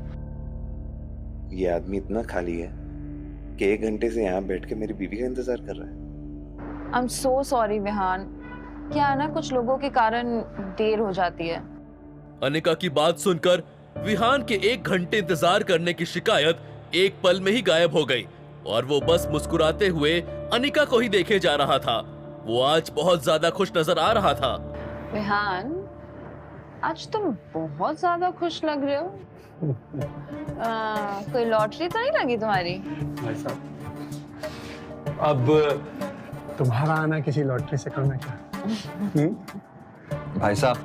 ये आदमी इतना खाली है कि 1 घंटे से यहाँ बैठ के मेरी बीवी का इंतजार कर रहा है। I am so sorry Vihaan, क्या है ना, कुछ लोगों के कारण देर हो जाती है। अनिका की बात सुनकर विहान के 1 घंटे इंतजार करने की शिकायत एक पल में ही गायब हो गई और वो बस मुस्कुराते हुए अनिका को ही देखे जा रहा था। वो आज बहुत ज्यादा खुश नजर आ रहा था। विहान, आज तुम बहुत ज्यादा खुश लग रहे हो। कोई लॉटरी तो नहीं लगी तुम्हारी? भाई साहब, अब तुम्हारा आना किसी लॉटरी से कम है क्या? भाई साहब,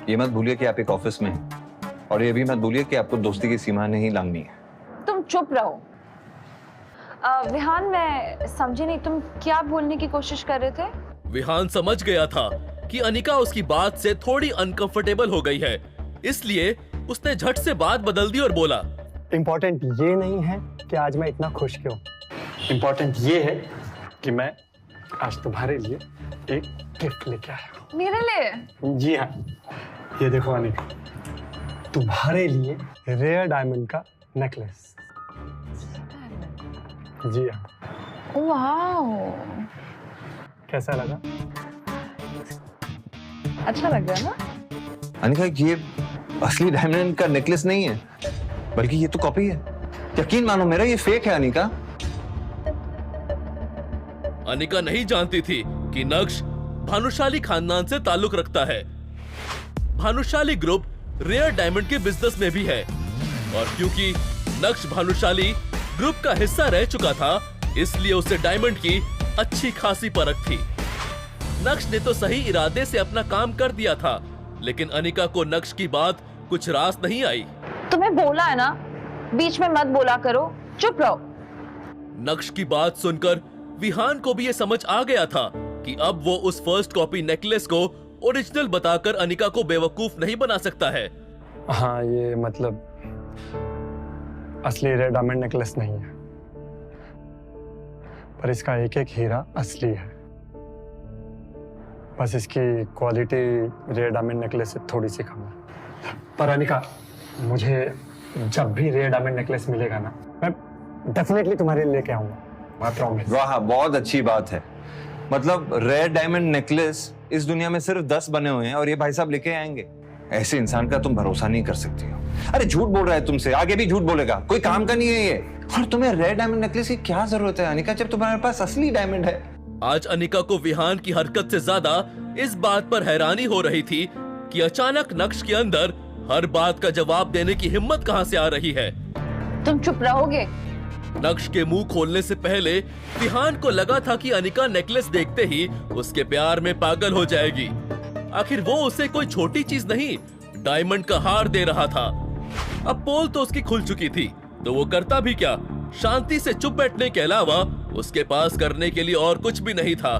ये मत भूलिए कि आप एक ऑफिस में हैं और ये भी मत भूलिए कि आपको दोस्ती की सीमा नहीं लांघनी है। तुम चुप रहो। विहान, मैं समझी नहीं, तुम क्या बोलने की कोशिश कर रहे थे? विहान समझ गया था कि अनिका उसकी बात से थोड़ी अनकंफर्टेबल हो गई है, इसलिए उसने झट से बात बदल दी और बोला, इम्पोर्टेंट ये नहीं है कि आज मैं इतना खुश क्यों। इम्पोर्टेंट ये है कि मैं आज तुम्हारे लिए एक गिफ्ट लेके आया हूँ। मेरे लिए? जी हाँ, ये देखो अनिका, तुम्हारे लिए रेयर डायमंड का नेकलेस। जी हाँ। वाह, कैसा लगा? अच्छा लग रहा है ना? अनिका, ये असली डायमंड का नेकलेस नहीं है, बल्कि ये तो कॉपी है। यकीन मानो मेरा, ये फेक है अनिका। अनिका नहीं जानती थी कि नक्श भानुशाली खानदान से ताल्लुक रखता है। भानुशाली ग्रुप रेयर डायमंड के बिजनेस में भी है और क्योंकि नक्श भानुशाली ग्रुप का हिस्सा रह चुका था, इसलिए उसे डायमंड की अच्छी खासी परख थी। नक्श ने तो सही इरादे से अपना काम कर दिया था, लेकिन अनिका को नक्श की बात कुछ रास नहीं आई। तुम्हें बोला है ना, बीच में मत बोला करो, चुप रहो। नक्श की बात सुनकर विहान को भी ये समझ आ गया था कि अब वो उस फर्स्ट कॉपी नेकलेस को ओरिजिनल बताकर अनिका को बेवकूफ नहीं बना सकता है। हाँ, ये मतलब असली रेयर डायमंड नेकलेस नहीं है, पर इसका एक एक हीरा असली है। बस इसकी क्वालिटी रेयर डायमंड नेकलेस से थोड़ी सी कम है। पर अनिका, मुझे जब भी रेयर डायमंड नेकलेस मिलेगा ना, मैं डेफिनेटली तुम्हारे लिए लेके आऊंगा, मैं प्रॉमिस। वाह, बहुत अच्छी बात है। मतलब रेयर डायमंड नेकलेस इस दुनिया में सिर्फ 10 बने हुए हैं और ये भाई साहब लेके आएंगे। ऐसे इंसान का तुम भरोसा नहीं कर सकती हो। अरे झूठ बोल रहा है तुमसे, आगे भी झूठ बोलेगा, कोई काम का नहीं है ये। और तुम्हें रेयर डायमंड नेकलेस की क्या जरूरत है अनिका, जब तुम्हारे पास असली डायमंड है। आज अनिका को विहान की हरकत से ज्यादा इस बात पर हैरानी हो रही थी कि अचानक नक्श के अंदर हर बात का जवाब देने की हिम्मत कहां से आ रही है। तुम चुप रहोगे? नक्श के मुंह खोलने से पहले विहान को लगा था कि अनिका नेकलेस देखते ही उसके प्यार में पागल हो जाएगी। आखिर वो उसे कोई छोटी चीज नहीं, डायमंड का हार दे रहा था। अब पोल तो उसकी खुल चुकी थी, तो वो करता भी क्या, शांति से चुप बैठने के अलावा उसके पास करने के लिए और कुछ भी नहीं था।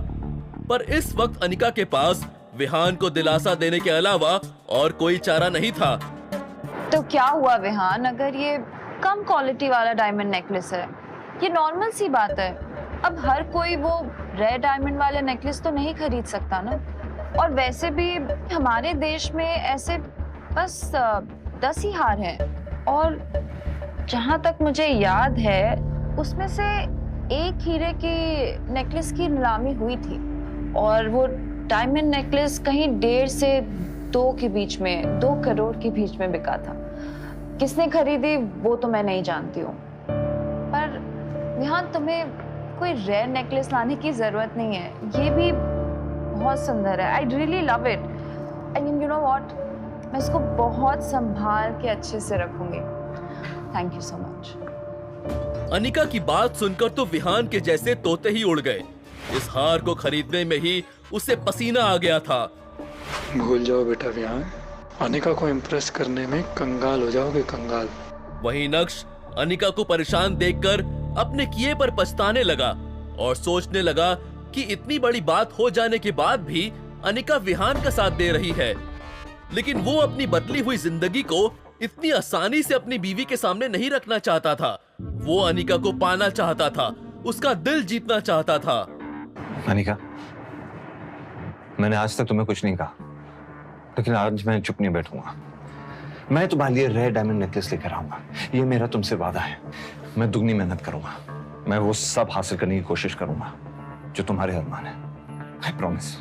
पर इस वक्त अनिका के पास विहान को दिलासा देने के अलावा और कोई चारा नहीं था। तो क्या हुआ विहान, अगर ये कम क्वालिटी वाला डायमंड नेकलेस है, ये नॉर्मल सी बात है। अब हर कोई वो रेयर डायमंड वाले नेकलेस तो नहीं खरीद सकता ना। और वैसे भी हमारे देश में ऐसे बस 10 ही हार हैं और जहाँ तक मुझे याद है उसमें से एक हीरे की नेकलेस की नीलामी हुई थी और वो डायमंड नेकलेस कहीं 1.5 से 2 के बीच में, 2 करोड़ के बीच में बिका था। किसने खरीदी वो तो मैं नहीं जानती हूँ, पर यहाँ तुम्हें कोई रेयर नेकलेस लाने की जरूरत नहीं है, ये भी बहुत सुंदर है। I really love it. I mean you know what, मैं इसको बहुत संभाल के अच्छे से रखूंगी। Thank you so much. Anika की बात सुनकर तो विहान के जैसे तोते ही उड़ गए। इस हार को खरीदने में ही उसे पसीना आ गया था। भूल जाओ बेटा विहान, अनिका को इम्प्रेस करने में कंगाल हो जाओगे, कंगाल। वहीं नक्श अनिका को परेशान देखकर अपने किए पर पछताने लगा और सोचने लगा कि इतनी बड़ी बात हो जाने के बाद भी अनिका विहान का साथ दे रही है, लेकिन वो अपनी बदली हुई जिंदगी को इतनी आसानी से अपनी बीवी के सामने नहीं रखना चाहता था। वो अनिका को पाना चाहता था, उसका दिल जीतना चाहता था। अनिका, मैंने आज तक तुम्हें कुछ नहीं कहा, लेकिन आज मैं चुप नहीं बैठूंगा। मैं तुम्हारे लिए रेड डायमंड नेकलेस लेकर आऊंगा। ये मेरा तुमसे वादा है। मैं दुगनी मेहनत करूंगा। मैं वो सब हासिल करने की कोशिश करूंगा जो तुम्हारे अरमान है। I promise.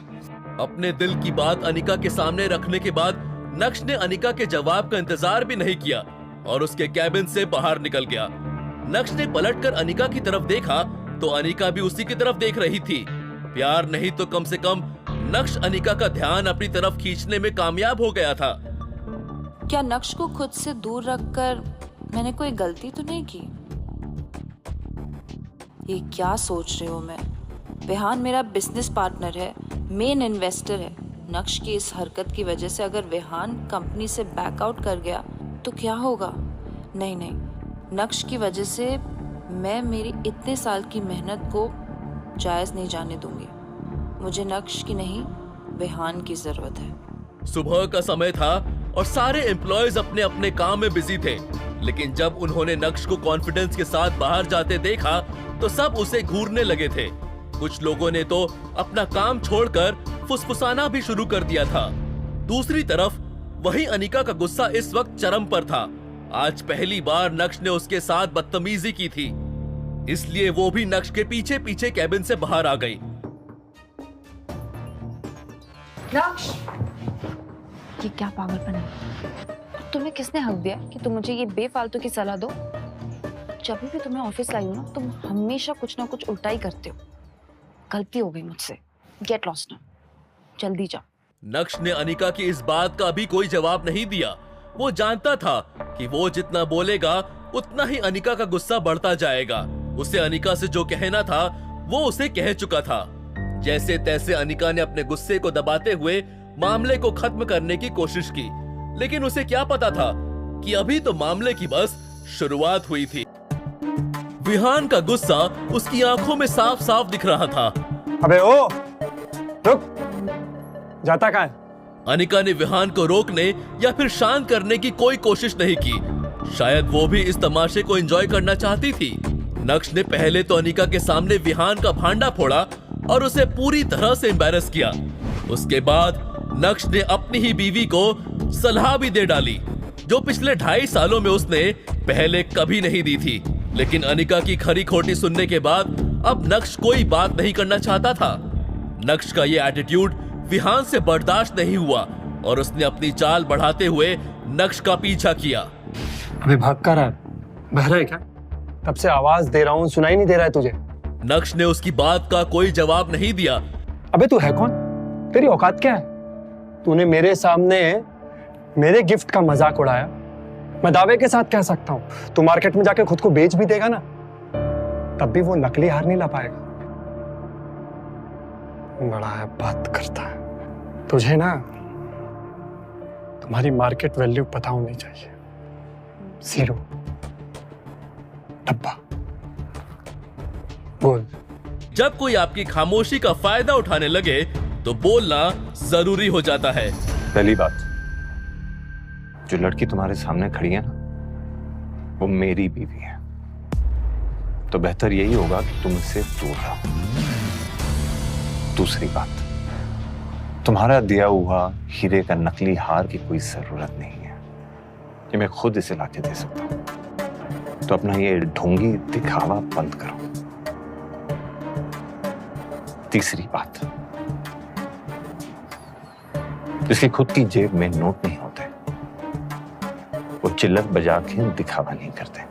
अपने दिल की बात अनिका के सामने रखने के बाद नक्श ने अनिका के जवाब का इंतजार भी नहीं किया और उसके कैबिन से बाहर निकल गया। नक्श ने पलटकर अनिका की तरफ देखा तो अनिका भी उसी की तरफ देख रही थी। प्यार नहीं तो कम से कम नक्श अनिका का ध्यान अपनी तरफ खींचने में कामयाब हो गया था। क्या नक्श को खुद से दूर रखकर मैंने कोई गलती तो नहीं की? ये क्या सोच रही हूँ मैं? विहान मेरा बिजनेस पार्टनर है, मेन इन्वेस्टर है। नक्श की इस हरकत की वजह से अगर विहान कंपनी से बैकआउट कर गया तो क्या होगा? नहीं नहीं, नक्श की वजह से मैं मेरी इतने साल की मेहनत को जायज नहीं जाने दूंगी। मुझे नक्श की नहीं, विहान की जरूरत है। सुबह का समय था और सारे एम्प्लॉयज अपने अपने काम में बिजी थे, लेकिन जब उन्होंने नक्श को कॉन्फिडेंस के साथ बाहर जाते देखा तो सब उसे घूरने लगे थे। कुछ लोगों ने तो अपना काम छोड़कर फुसफुसाना भी शुरू कर दिया था। दूसरी तरफ वहीं अनिका का गुस्सा इस वक्त चरम पर था। आज पहली बार नक्श ने उसके साथ बदतमीजी की थी, इसलिए वो भी नक्श के पीछे पीछे कैबिन से बाहर आ गई। नक्श, ये क्या पागलपन है? तुम्हें किसने हक दिया कि तुम मुझे ये बेफालतू की सलाह दो? जब भी तुम्हें ऑफिस लाई हूं ना, तुम हमेशा कुछ ना कुछ उल्टा ही करते हो। गलती हो गई मुझसे। गेट लॉस्ट नाउ, जल्दी जाओ। नक्श ने अनिका की इस बात का भी कोई जवाब नहीं दिया। वो जानता था कि वो जितना बोलेगा उतना ही अनिका का गुस्सा बढ़ता जाएगा। उसे अनिका से जो कहना था वो उसे कह चुका था। जैसे तैसे अनिका ने अपने गुस्से को दबाते हुए मामले को खत्म करने की कोशिश की, लेकिन उसे क्या पता था कि अभी तो मामले की बस शुरुआत हुई थी। विहान का गुस्सा उसकी आंखों में साफ साफ दिख रहा था। अबे ओ, रुक, जाता कहाँ है? अनिका ने विहान को रोकने या फिर शांत करने की कोई कोशिश नहीं की। शायद वो भी इस तमाशे को एंजॉय करना चाहती थी। नक्श ने पहले तो अनिका के सामने विहान का भांडा फोड़ा और उसे पूरी तरह से एम्बैरस किया। उसके बाद नक्श ने अपनी ही बीवी को सलाह भी दे डाली, जो पिछले 2.5 सालों में उसने पहले कभी नहीं दी थी। लेकिन अनिका की खरी खोटी सुनने के बाद अब नक्श कोई बात नहीं करना चाहता था। नक्श का ये एटीट्यूड विहान से बर्दाश्त नहीं हुआ और उसने अपनी चाल बढ़ाते हुए नक्श का पीछा किया। अबे भाग कर रहा है? बहरा है क्या? तब से आवाज दे रहा हूँ, सुनाई नहीं दे रहा है तुझे? नक्श ने उसकी बात का कोई जवाब नहीं दिया। अबे तू है कौन? तेरी औकात क्या है? तूने मेरे सामने मेरे गिफ्ट का मजाक उड़ाया। मैं दावे के साथ कह सकता हूँ तू मार्केट में जाके खुद को बेच भी देगा ना, तब भी वो नकली हार नहीं ला पाएगा। बड़ा है बात करता है। तुझे ना तुम्हारी मार्केट वैल्यू पता होनी चाहिए। 0 डब्बा। बोल। जब कोई आपकी खामोशी का फायदा उठाने लगे तो बोलना जरूरी हो जाता है। पहली बात, जो लड़की तुम्हारे सामने खड़ी है ना, वो मेरी बीवी है, तो बेहतर यही होगा कि तुम इससे दूर रहो। दूसरी बात, तुम्हारा दिया हुआ हीरे का नकली हार की कोई जरूरत नहीं है, ये मैं खुद इसे लाके दे सकता हूं। तो अपना ये ढोंगी दिखावा बंद करो। तीसरी बात, जिसकी खुद की जेब में नोट नहीं होते, वो चिल्लर बजा के दिखावा नहीं करते।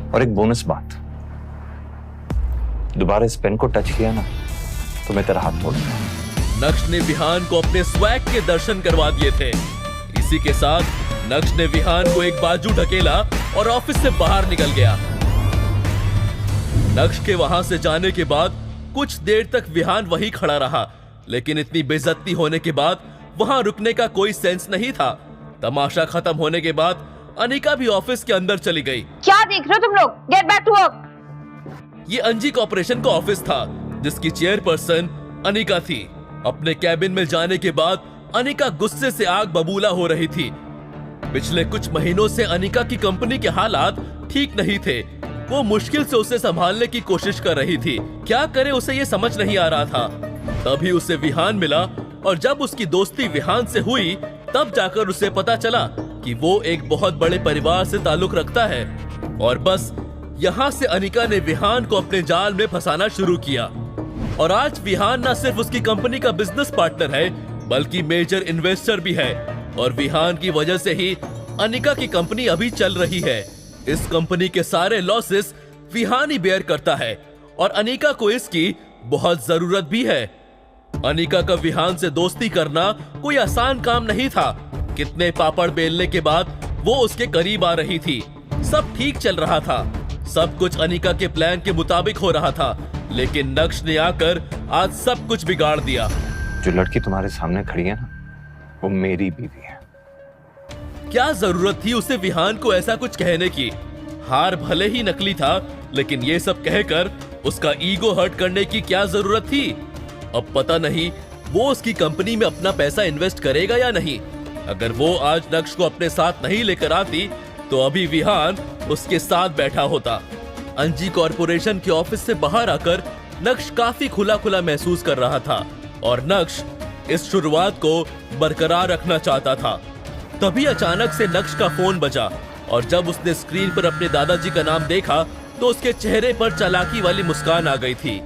और एक बोनस बात, दोबारा इस पेन को टच किया ना तो मैं तेरा हाथ तोड़ दूंगा। नक्श ने विहान को अपने स्वैग के दर्शन करवा दिए थे। इसी के साथ नक्श ने विहान को एक बाजू ढकेला और ऑफिस से बाहर निकल गया। नक्श के वहां से जाने के बाद कुछ देर तक विहान वहीं खड़ा रहा, लेकिन इतनी बेइज्जती होने के बाद वहां रुकने का कोई सेंस नहीं था। तमाशा खत्म होने के बाद अनिका भी ऑफिस के अंदर चली गई। क्या देख रहे हो तुम लोग? Get back to work. ये अंजी कॉर्पोरेशन का ऑफिस था जिसकी चेयरपर्सन अनिका थी। अपने कैबिन में जाने के बाद अनिका गुस्से से आग बबूला हो रही थी। पिछले कुछ महीनों से अनिका की कंपनी के हालात ठीक नहीं थे। वो मुश्किल से उसे संभालने की कोशिश कर रही थी। क्या करे उसे ये समझ नहीं आ रहा था। तभी उसे विहान मिला और जब उसकी दोस्ती विहान से हुई तब जाकर उसे पता चला कि वो एक बहुत बड़े परिवार से ताल्लुक रखता है। और बस यहाँ से अनिका ने विहान को अपने जाल में फंसाना शुरू किया। और आज विहान न सिर्फ उसकी कंपनी का बिजनेस पार्टनर है बल्कि मेजर इन्वेस्टर भी है। और विहान की वजह से ही अनिका की कंपनी अभी चल रही है। इस कंपनी के सारे लॉसेस विहान ही बेयर करता है और अनिका को इसकी बहुत जरूरत भी है। अनिका का विहान से दोस्ती करना कोई आसान काम नहीं था। कितने पापड़ बेलने के बाद वो उसके करीब आ रही थी। सब ठीक चल रहा था, सब कुछ अनिका के प्लान के मुताबिक हो रहा था। लेकिन नक्श ने आकर आज सब कुछ बिगाड़ दिया। जो लड़की तुम्हारे सामने खड़ी है ना, वो मेरी बीवी है। क्या जरूरत थी उसे विहान को ऐसा कुछ कहने की? हार भले ही नकली था लेकिन ये सब कहकर उसका ईगो हर्ट करने की क्या जरूरत थी? अब पता नहीं वो उसकी कंपनी में अपना पैसा इन्वेस्ट करेगा या नहीं। अगर वो आज नक्श को अपने साथ नहीं लेकर आती तो अभी विहान उसके साथ बैठा होता। अंजी कॉर्पोरेशन के ऑफिस से बाहर आकर नक्श काफी खुला खुला महसूस कर रहा था और नक्श इस शुरुआत को बरकरार रखना चाहता था। तभी अचानक से नक्श का फोन बजा और जब उसने स्क्रीन पर अपने दादाजी का नाम देखा तो उसके चेहरे पर चालाकी वाली मुस्कान आ गई थी।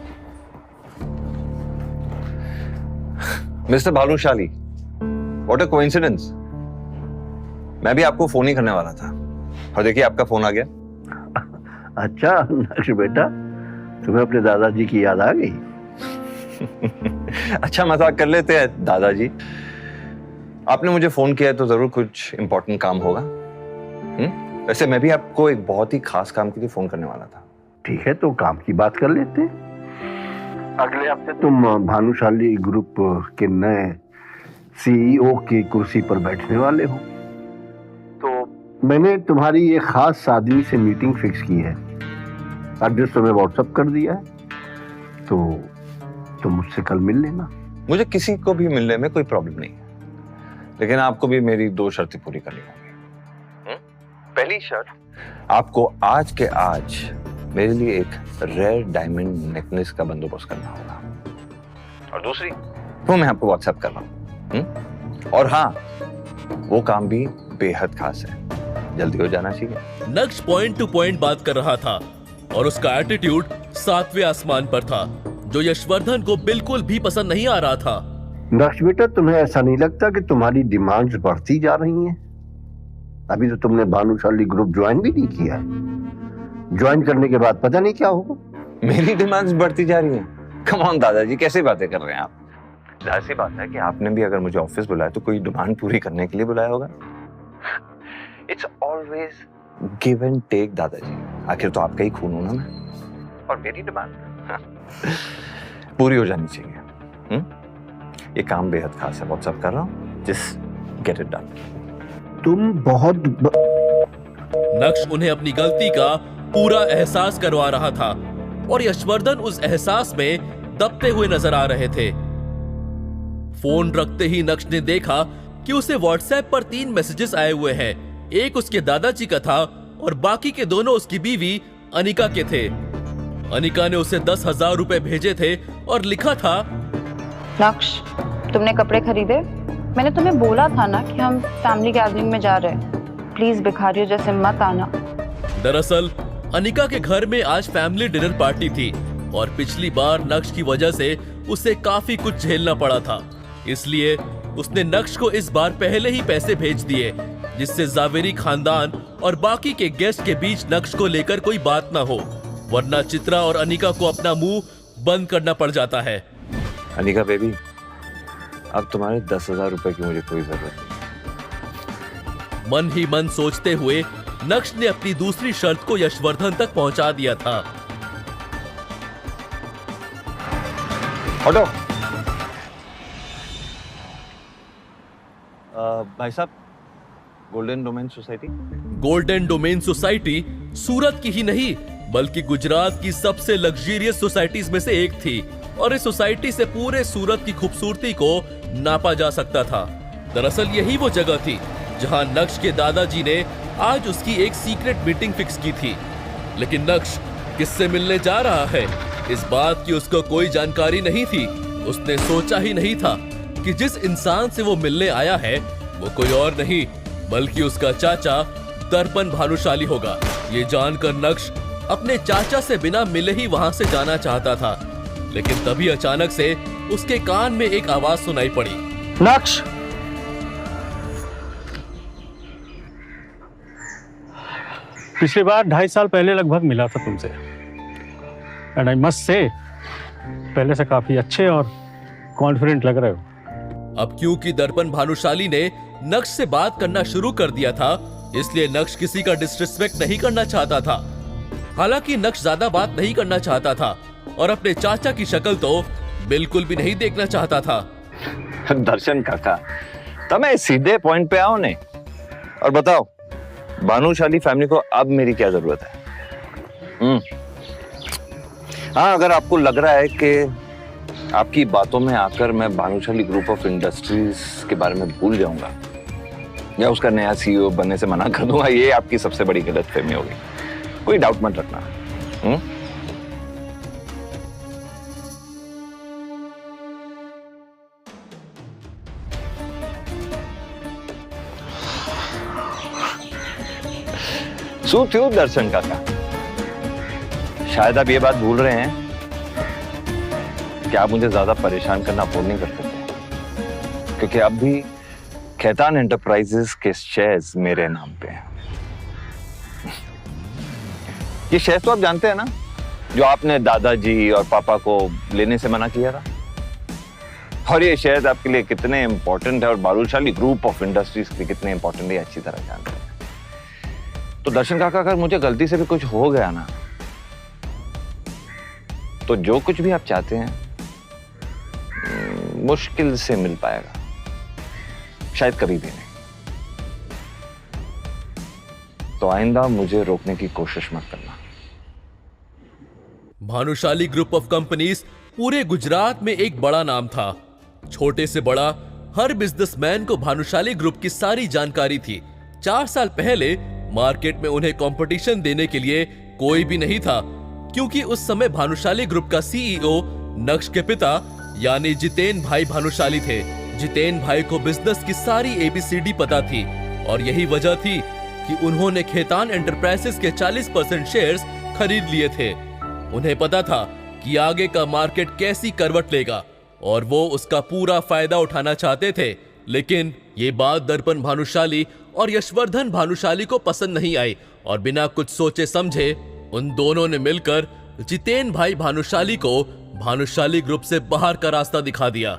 Mister Bhanushali, what a coincidence. मैं भी आपको फोन ही करने वाला था और देखिए आपका फोन आ गया। अच्छा नक्श बेटा, तुम्हें अपने दादाजी की याद आ गई? अच्छा मजाक कर लेते हैं दादाजी। आपने मुझे फोन किया है तो जरूर कुछ इंपॉर्टेंट काम होगा। वैसे मैं भी आपको एक बहुत ही खास काम के लिए फोन करने वाला था। ठीक है, तो काम की बात कर लेते हैं। अगले हफ्ते तुम भानुशाली ग्रुप के नए सीईओ की कुर्सी पर बैठने वाले हो। तो मैंने तुम्हारी एक खास आदमी से मीटिंग फिक्स की है। एड्रेस तुम्हें व्हाट्सएप कर दिया है, तो तुम मुझसे कल मिल लेना। मुझे किसी को भी मिलने में कोई प्रॉब्लम नहीं है, लेकिन आपको भी मेरी 2 शर्तें पूरी करनी होंगी। पहली शर्त, आपको आज के आज मेरे लिए एक रेयर डायमंड नेकलेस का बंदोबस्त करना होगा। और दूसरी, वो मैं आपको व्हाट्सएप कर रहा हूँ। और हाँ, वो काम भी बेहद खास है, जल्दी हो जाना चाहिए। नक्श पॉइंट टू पॉइंट बात कर रहा था और उसका एटीट्यूड 7वें आसमान पर था, जो यशवर्धन को बिल्कुल भी पसंद नहीं आ रहा था। नक्श बेटा, तुम्हें ऐसा नहीं लगता कि तुम्हारी डिमांड्स बढ़ती जा रही हैं? अभी तो तुमने भानुशाली ग्रुप ज्वाइन भी नहीं किया है। ज्वाइन करने के बाद पता नहीं क्या होगा। मेरी डिमांड्स बढ़ती जा रही हैं? कम ऑन दादाजी, कैसे बातें कर रहे हैं आप? जाहिर सी बात है कि आपने भी अगर मुझे ऑफिस बुलाया तो कोई डिमांड पूरी करने के लिए बुलाया होगा। It's always give and take दादाजी। आखिर तो आपका ही खून हूं ना मैं, और मेरी डिमांड पूरी हो जानी चाहिए। ये काम बेहद खास है, व्हाट्सएप कर रहा हूँ, जस्ट गेट इट डन। तुम बहुत नक्श उन्हें अपनी गलती का पूरा एहसास करवा रहा था और यशवर्धन उस एहसास में दबते हुए नजर आ रहे थे। फोन रखते ही नक्श ने देखा कि उसे व्हाट्सएप पर 3 मैसेजेस आए हुए हैं। एक उसके दादाजी का था और बाकी के दोनों उसकी बीवी अनिका के थे। अनिका ने उसे 10,000 रुपए भेजे थे और लिखा था, नक्श, तुमने कपड़े खरीदे? मैंने तुम्हें बोला था ना कि हम फैमिली गैदरिंग में जा रहे हैं। प्लीज भिखारियों जैसे मत आना। दरअसल अनिका के घर में आज फैमिली डिनर पार्टी थी और पिछली बार नक्श की वजह से उसे काफी कुछ झेलना पड़ा था। इसलिए उसने नक्श को इस बार पहले ही पैसे भेज दिए, जिससे जावेरी खानदान और बाकी के गेस्ट के बीच नक्श को लेकर कोई बात ना हो, वरना चित्रा और अनिका को अपना मुंह बंद करना पड़ जाता है। अनिका बेबी, अब तुम्हारे 10,000 रुपए की मुझे कोई जरूरत नहीं। मन ही मन सोचते हुए नक्श ने अपनी दूसरी शर्त को यशवर्धन तक पहुंचा दिया था। हटो। भाई साहब, golden domain society? Golden domain society Surat की ही नहीं बल्कि गुजरात की सबसे लग्जरियस सोसाइटीज में से एक थी और इस सोसाइटी से पूरे सूरत की खूबसूरती को नापा जा सकता था। दरअसल यही वो जगह थी जहां नक्श के दादाजी ने आज उसकी एक सीक्रेट मीटिंग फिक्स की थी। लेकिन नक्श किससे मिलने जा रहा है इस बात की उसको कोई जानकारी नहीं थी। उसने सोचा ही नहीं था कि जिस इंसान से वो मिलने आया है वो कोई और नहीं बल्कि उसका चाचा दर्पण भानुशाली होगा। ये जानकर नक्श अपने चाचा से बिना मिले ही वहां से जाना चाहता था, लेकिन तभी अचानक से उसके कान में एक आवाज सुनाई पड़ी। नक्श, पिछली बार 2.5 साल पहले लगभग मिला था तुमसे एंड आई मस्ट से पहले से काफी अच्छे और कॉन्फिडेंट लग रहे हो। अब क्योंकि दर्पण भानुशाली ने नक्श से बात करना शुरू कर दिया था इसलिए नक्श किसी का डिसरिस्पेक्ट नहीं करना चाहता था। हालांकि नक्श ज्यादा बात नहीं करना चाहता था और अपने चाचा की शक्ल तो बिल्कुल भी नहीं देखना चाहता था। दर्शन काका, तमें सीधे पॉइंट पे आओ ने और बताओ भानुशाली फैमिली को अब मेरी क्या जरूरत है? हाँ, अगर आपको लग रहा है कि आपकी बातों में आकर मैं भानुशाली ग्रुप ऑफ इंडस्ट्रीज के बारे में भूल जाऊंगा या उसका नया सीईओ बनने से मना कर दूंगा, ये आपकी सबसे बड़ी गलतफहमी होगी। कोई डाउट मत रखना। શું થયું દર્શન કાકા? शायद आप ये बात भूल रहे हैं कि आप मुझे ज्यादा परेशान करना अफोर्ड नहीं कर सकते, क्योंकि अब भी खेतान एंटरप्राइजेस के शेयर्स मेरे नाम पे हैं। ये शेयर्स तो आप जानते हैं ना, जो आपने दादाजी और पापा को लेने से मना किया था। और ये शेयर्स आपके लिए कितने इंपॉर्टेंट है और भानुशाली ग्रुप ऑफ इंडस्ट्रीज के लिए कितने इंपॉर्टेंट है अच्छी तरह जानते हैं। तो दर्शन काका, अगर मुझे गलती से भी कुछ हो गया ना, तो जो कुछ भी आप चाहते हैं मुश्किल से मिल पाएगा, शायद कभी भी नहीं। तो आइंदा मुझे रोकने की कोशिश मत करना। भानुशाली ग्रुप ऑफ कंपनीज पूरे गुजरात में एक बड़ा नाम था। छोटे से बड़ा हर बिजनेसमैन को भानुशाली ग्रुप की सारी जानकारी थी। 4 साल पहले मार्केट में उन्हें कंपटीशन देने के लिए कोई भी नहीं था, क्योंकि उस समय भानुशाली ग्रुप का सीईओ नक्श के पिता यानी जितेन भाई भानुशाली थे। जितेन भाई को बिजनेस की सारी एबीसीडी पता थी और यही वजह थी कि उन्होंने खेतान एंटरप्राइजेस के 40% शेयर्स खरीद लिए थे। उन्हें पता था कि आगे का मार्केट कैसी करवट लेगा और वो उसका पूरा फायदा उठाना चाहते थे। लेकिन ये बात दर्पण भानुशाली और यशवर्धन भानुशाली को पसंद नहीं आई और बिना कुछ सोचे समझे उन दोनों ने मिलकर जितेन भाई भानुशाली को भानुशाली ग्रुप से बाहर का रास्ता दिखा दिया।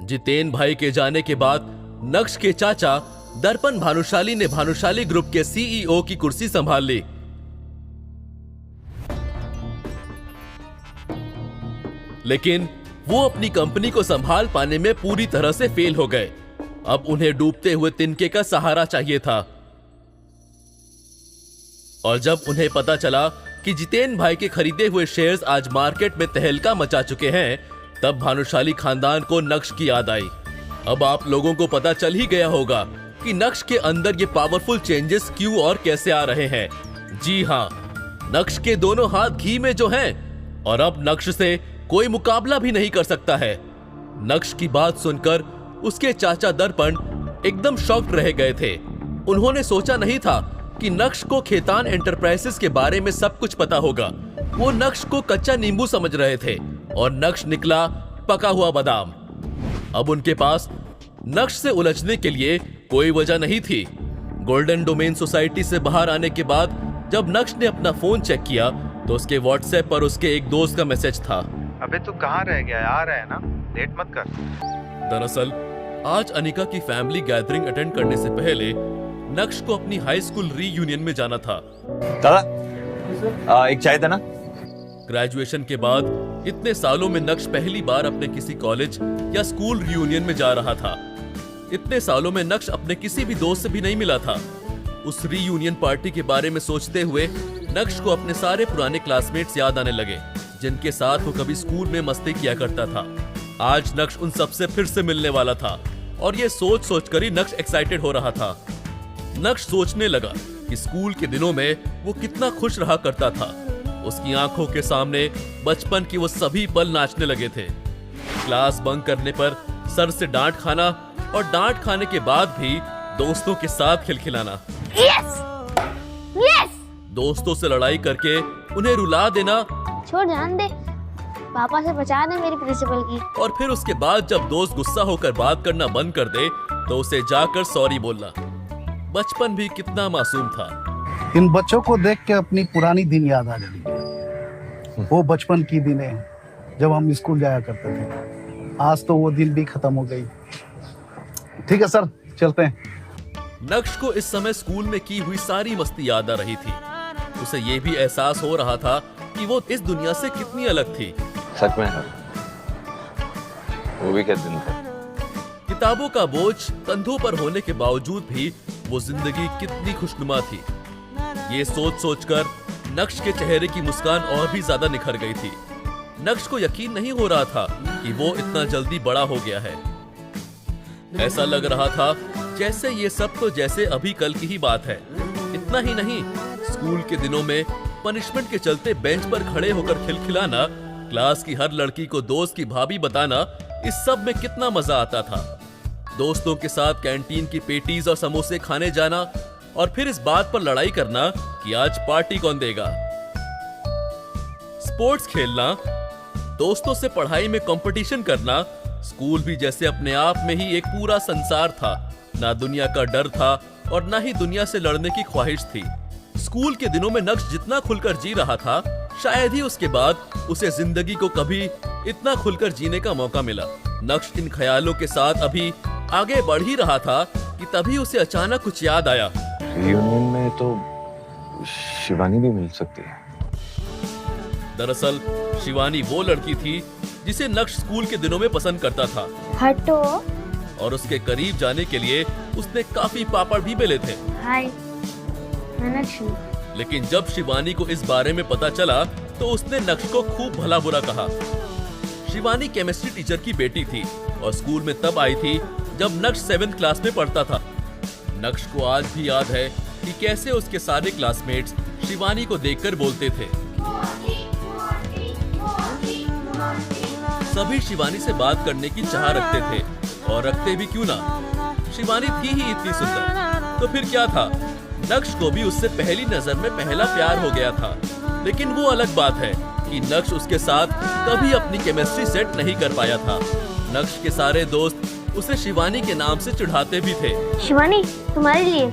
जितेन भाई के जाने के बाद नक्श के चाचा दर्पण भानुशाली ने भानुशाली ग्रुप के सीईओ की कुर्सी संभाल ली। लेकिन वो अपनी कंपनी को संभाल पाने में पूरी तरह से फेल हो गए। अब उन्हें डूबते हुए तिनके का सहारा चाहिए था। और जब उन्हें पता चला कि जितेन भाई के खरीदे हुए शेयर्स आज मार्केट में तहलका मचा चुके हैं, तब भानुशाली खानदान को नक्श की याद आई। अब आप लोगों को पता चल ही गया होगा कि नक्श के अंदर ये पावरफुल चेंजेस क्यों और कैसे आ रहे हैं। जी हाँ, नक्श के दोनों हाथ घी में जो हैं और अब नक्श से कोई मुकाबला भी नहीं कर सकता है। नक्श की बात सुनकर उसके चाचा दर्पण एकदम शॉक्ड रह गए थे। उन्होंने सोचा नहीं था कि नक्श को खेतान एंटरप्राइजेस के बारे में सब कुछ पता होगा। वो नक्श को कच्चा नींबू समझ रहे थे और नक्श निकला पका हुआ बादाम। अब उनके पास नक्श से उलझने के लिए कोई वजह नहीं थी। गोल्डन डोमेन सोसाइटी से बाहर आने के बाद जब नक्श ने अपना फोन चेक किया तो उसके व्हाट्सएप पर उसके एक दोस्त का मैसेज था। अबे तू कहाँ रह गया? आ रहा है ना, लेट मत कर। दरअसल आज अनिका की फैमिली गैदरिंग अटेंड करने से पहले नक्श को अपनी हाई स्कूल रीयूनियन में जाना था। दादा, एक चाय देना। ग्रेजुएशन के बाद इतने सालों में नक्श पहली बार अपने किसी कॉलेज या स्कूल रियूनियन में जा रहा था। इतने सालों में नक्श अपने किसी भी दोस्त से भी नहीं मिला था। उस रीयूनियन पार्टी के बारे में सोचते हुए नक्श को अपने सारे पुराने क्लासमेट्स याद आने लगे, जिनके साथ वो कभी स्कूल में मस्ती किया करता था। आज नक्श उन सबसे फिर से मिलने वाला था और ये सोच कर ही नक्श एक्साइटेड हो रहा था। नक्श सोचने लगा कि स्कूल के दिनों में वो कितना खुश रहा करता था। उसकी आंखों के सामने बचपन की वो सभी पल नाचने लगे थे। क्लास बंक करने पर सर से डांट खाना और डांट खाने के बाद भी दोस्तों के साथ खिलखिलाना। Yes yes. दोस्तों से लड़ाई करके उन्हें रुला देना। छोड़, जान दे, पापा से बचा दे मेरी प्रिंसिपल की। और फिर उसके बाद जब दोस्त गुस्सा होकर बात करना बंद कर दे तो उसे जाकर सॉरी बोलना। बचपन भी कितना मासूम था। इन बच्चों को देख के अपनी पुरानी दिन याद आ रही है। वो बचपन की दिनें जब हम स्कूल जाया करते थे। आज तो वो दिन भी खत्म हो गई। ठीक है सर, चलते हैं। नक्श को इस समय स्कूल में की हुई सारी मस्ती याद आ रही थी। उसे ये भी एहसास हो रहा था कि वो इस दुनिया से कितनी अलग थी। सच में वो भी क्या दिन थे। किताबों का बोझ कंधों पर होने के बावजूद भी वो जिंदगी कितनी खुशनुमा थी। ये सोच कर नक्श के चेहरे की मुस्कान और भी ज्यादा निखर गई थी। नक्श को यकीन नहीं हो रहा था कि वो इतना जल्दी बड़ा हो गया है। ऐसा लग रहा था जैसे ये सब तो जैसे अभी कल की ही बात है। इतना ही नहीं, स्कूल के दिनों में पनिशमेंट के चलते बेंच पर खड़े होकर खिलखिलाना, क्लास की हर लड़की को दोस्त की भाभी बताना, इस सब में कितना मजा आता था। दोस्तों के साथ कैंटीन की पेटीज और समोसे खाने जाना और फिर इस बात पर लड़ाई करना कि आज पार्टी कौन देगा। स्पोर्ट्स खेलना, दोस्तों से पढ़ाई में कंपटीशन करना। स्कूल भी जैसे अपने आप में ही एक पूरा संसार था। ना दुनिया का डर था और ना ही दुनिया से लड़ने की ख्वाहिश थी। स्कूल के दिनों में नक्श जितना खुलकर जी रहा था, शायद ही उसके बाद उसे जिंदगी को कभी इतना खुलकर जीने का मौका मिला। नक्श इन ख्यालों के साथ अभी आगे बढ़ ही रहा था कि तभी उसे अचानक कुछ याद आया। रियूनियन में तो शिवानी भी मिल सकती है। दरअसल शिवानी वो लड़की थी जिसे नक्श स्कूल के दिनों में पसंद करता था। हटो। और उसके करीब जाने के लिए उसने काफी पापड़ भी बेले थे। हाय, मैं नक्श। लेकिन जब शिवानी को इस बारे में पता चला तो उसने नक्श को खूब भला बुरा कहा। शिवानी केमिस्ट्री टीचर की बेटी थी और स्कूल में तब आई थी जब नक्श 7th क्लास में पढ़ता था। नक्श को आज भी याद है कि कैसे उसके सारे क्लासमेट्स शिवानी को देखकर बोलते थे। सभी शिवानी से बात करने की चाह रखते थे और रखते भी क्यों ना, शिवानी थी ही इतनी सुंदर। तो फिर क्या था, नक्श को भी उससे पहली नजर में पहला प्यार हो गया था। लेकिन वो अलग बात है कि नक्श उसके साथ कभी अपनी केमिस्ट्री सेट नहीं कर पाया था। नक्श के सारे दोस्त उसे शिवानी के नाम से चिढ़ाते भी थे। शिवानी, तुम्हारे लिए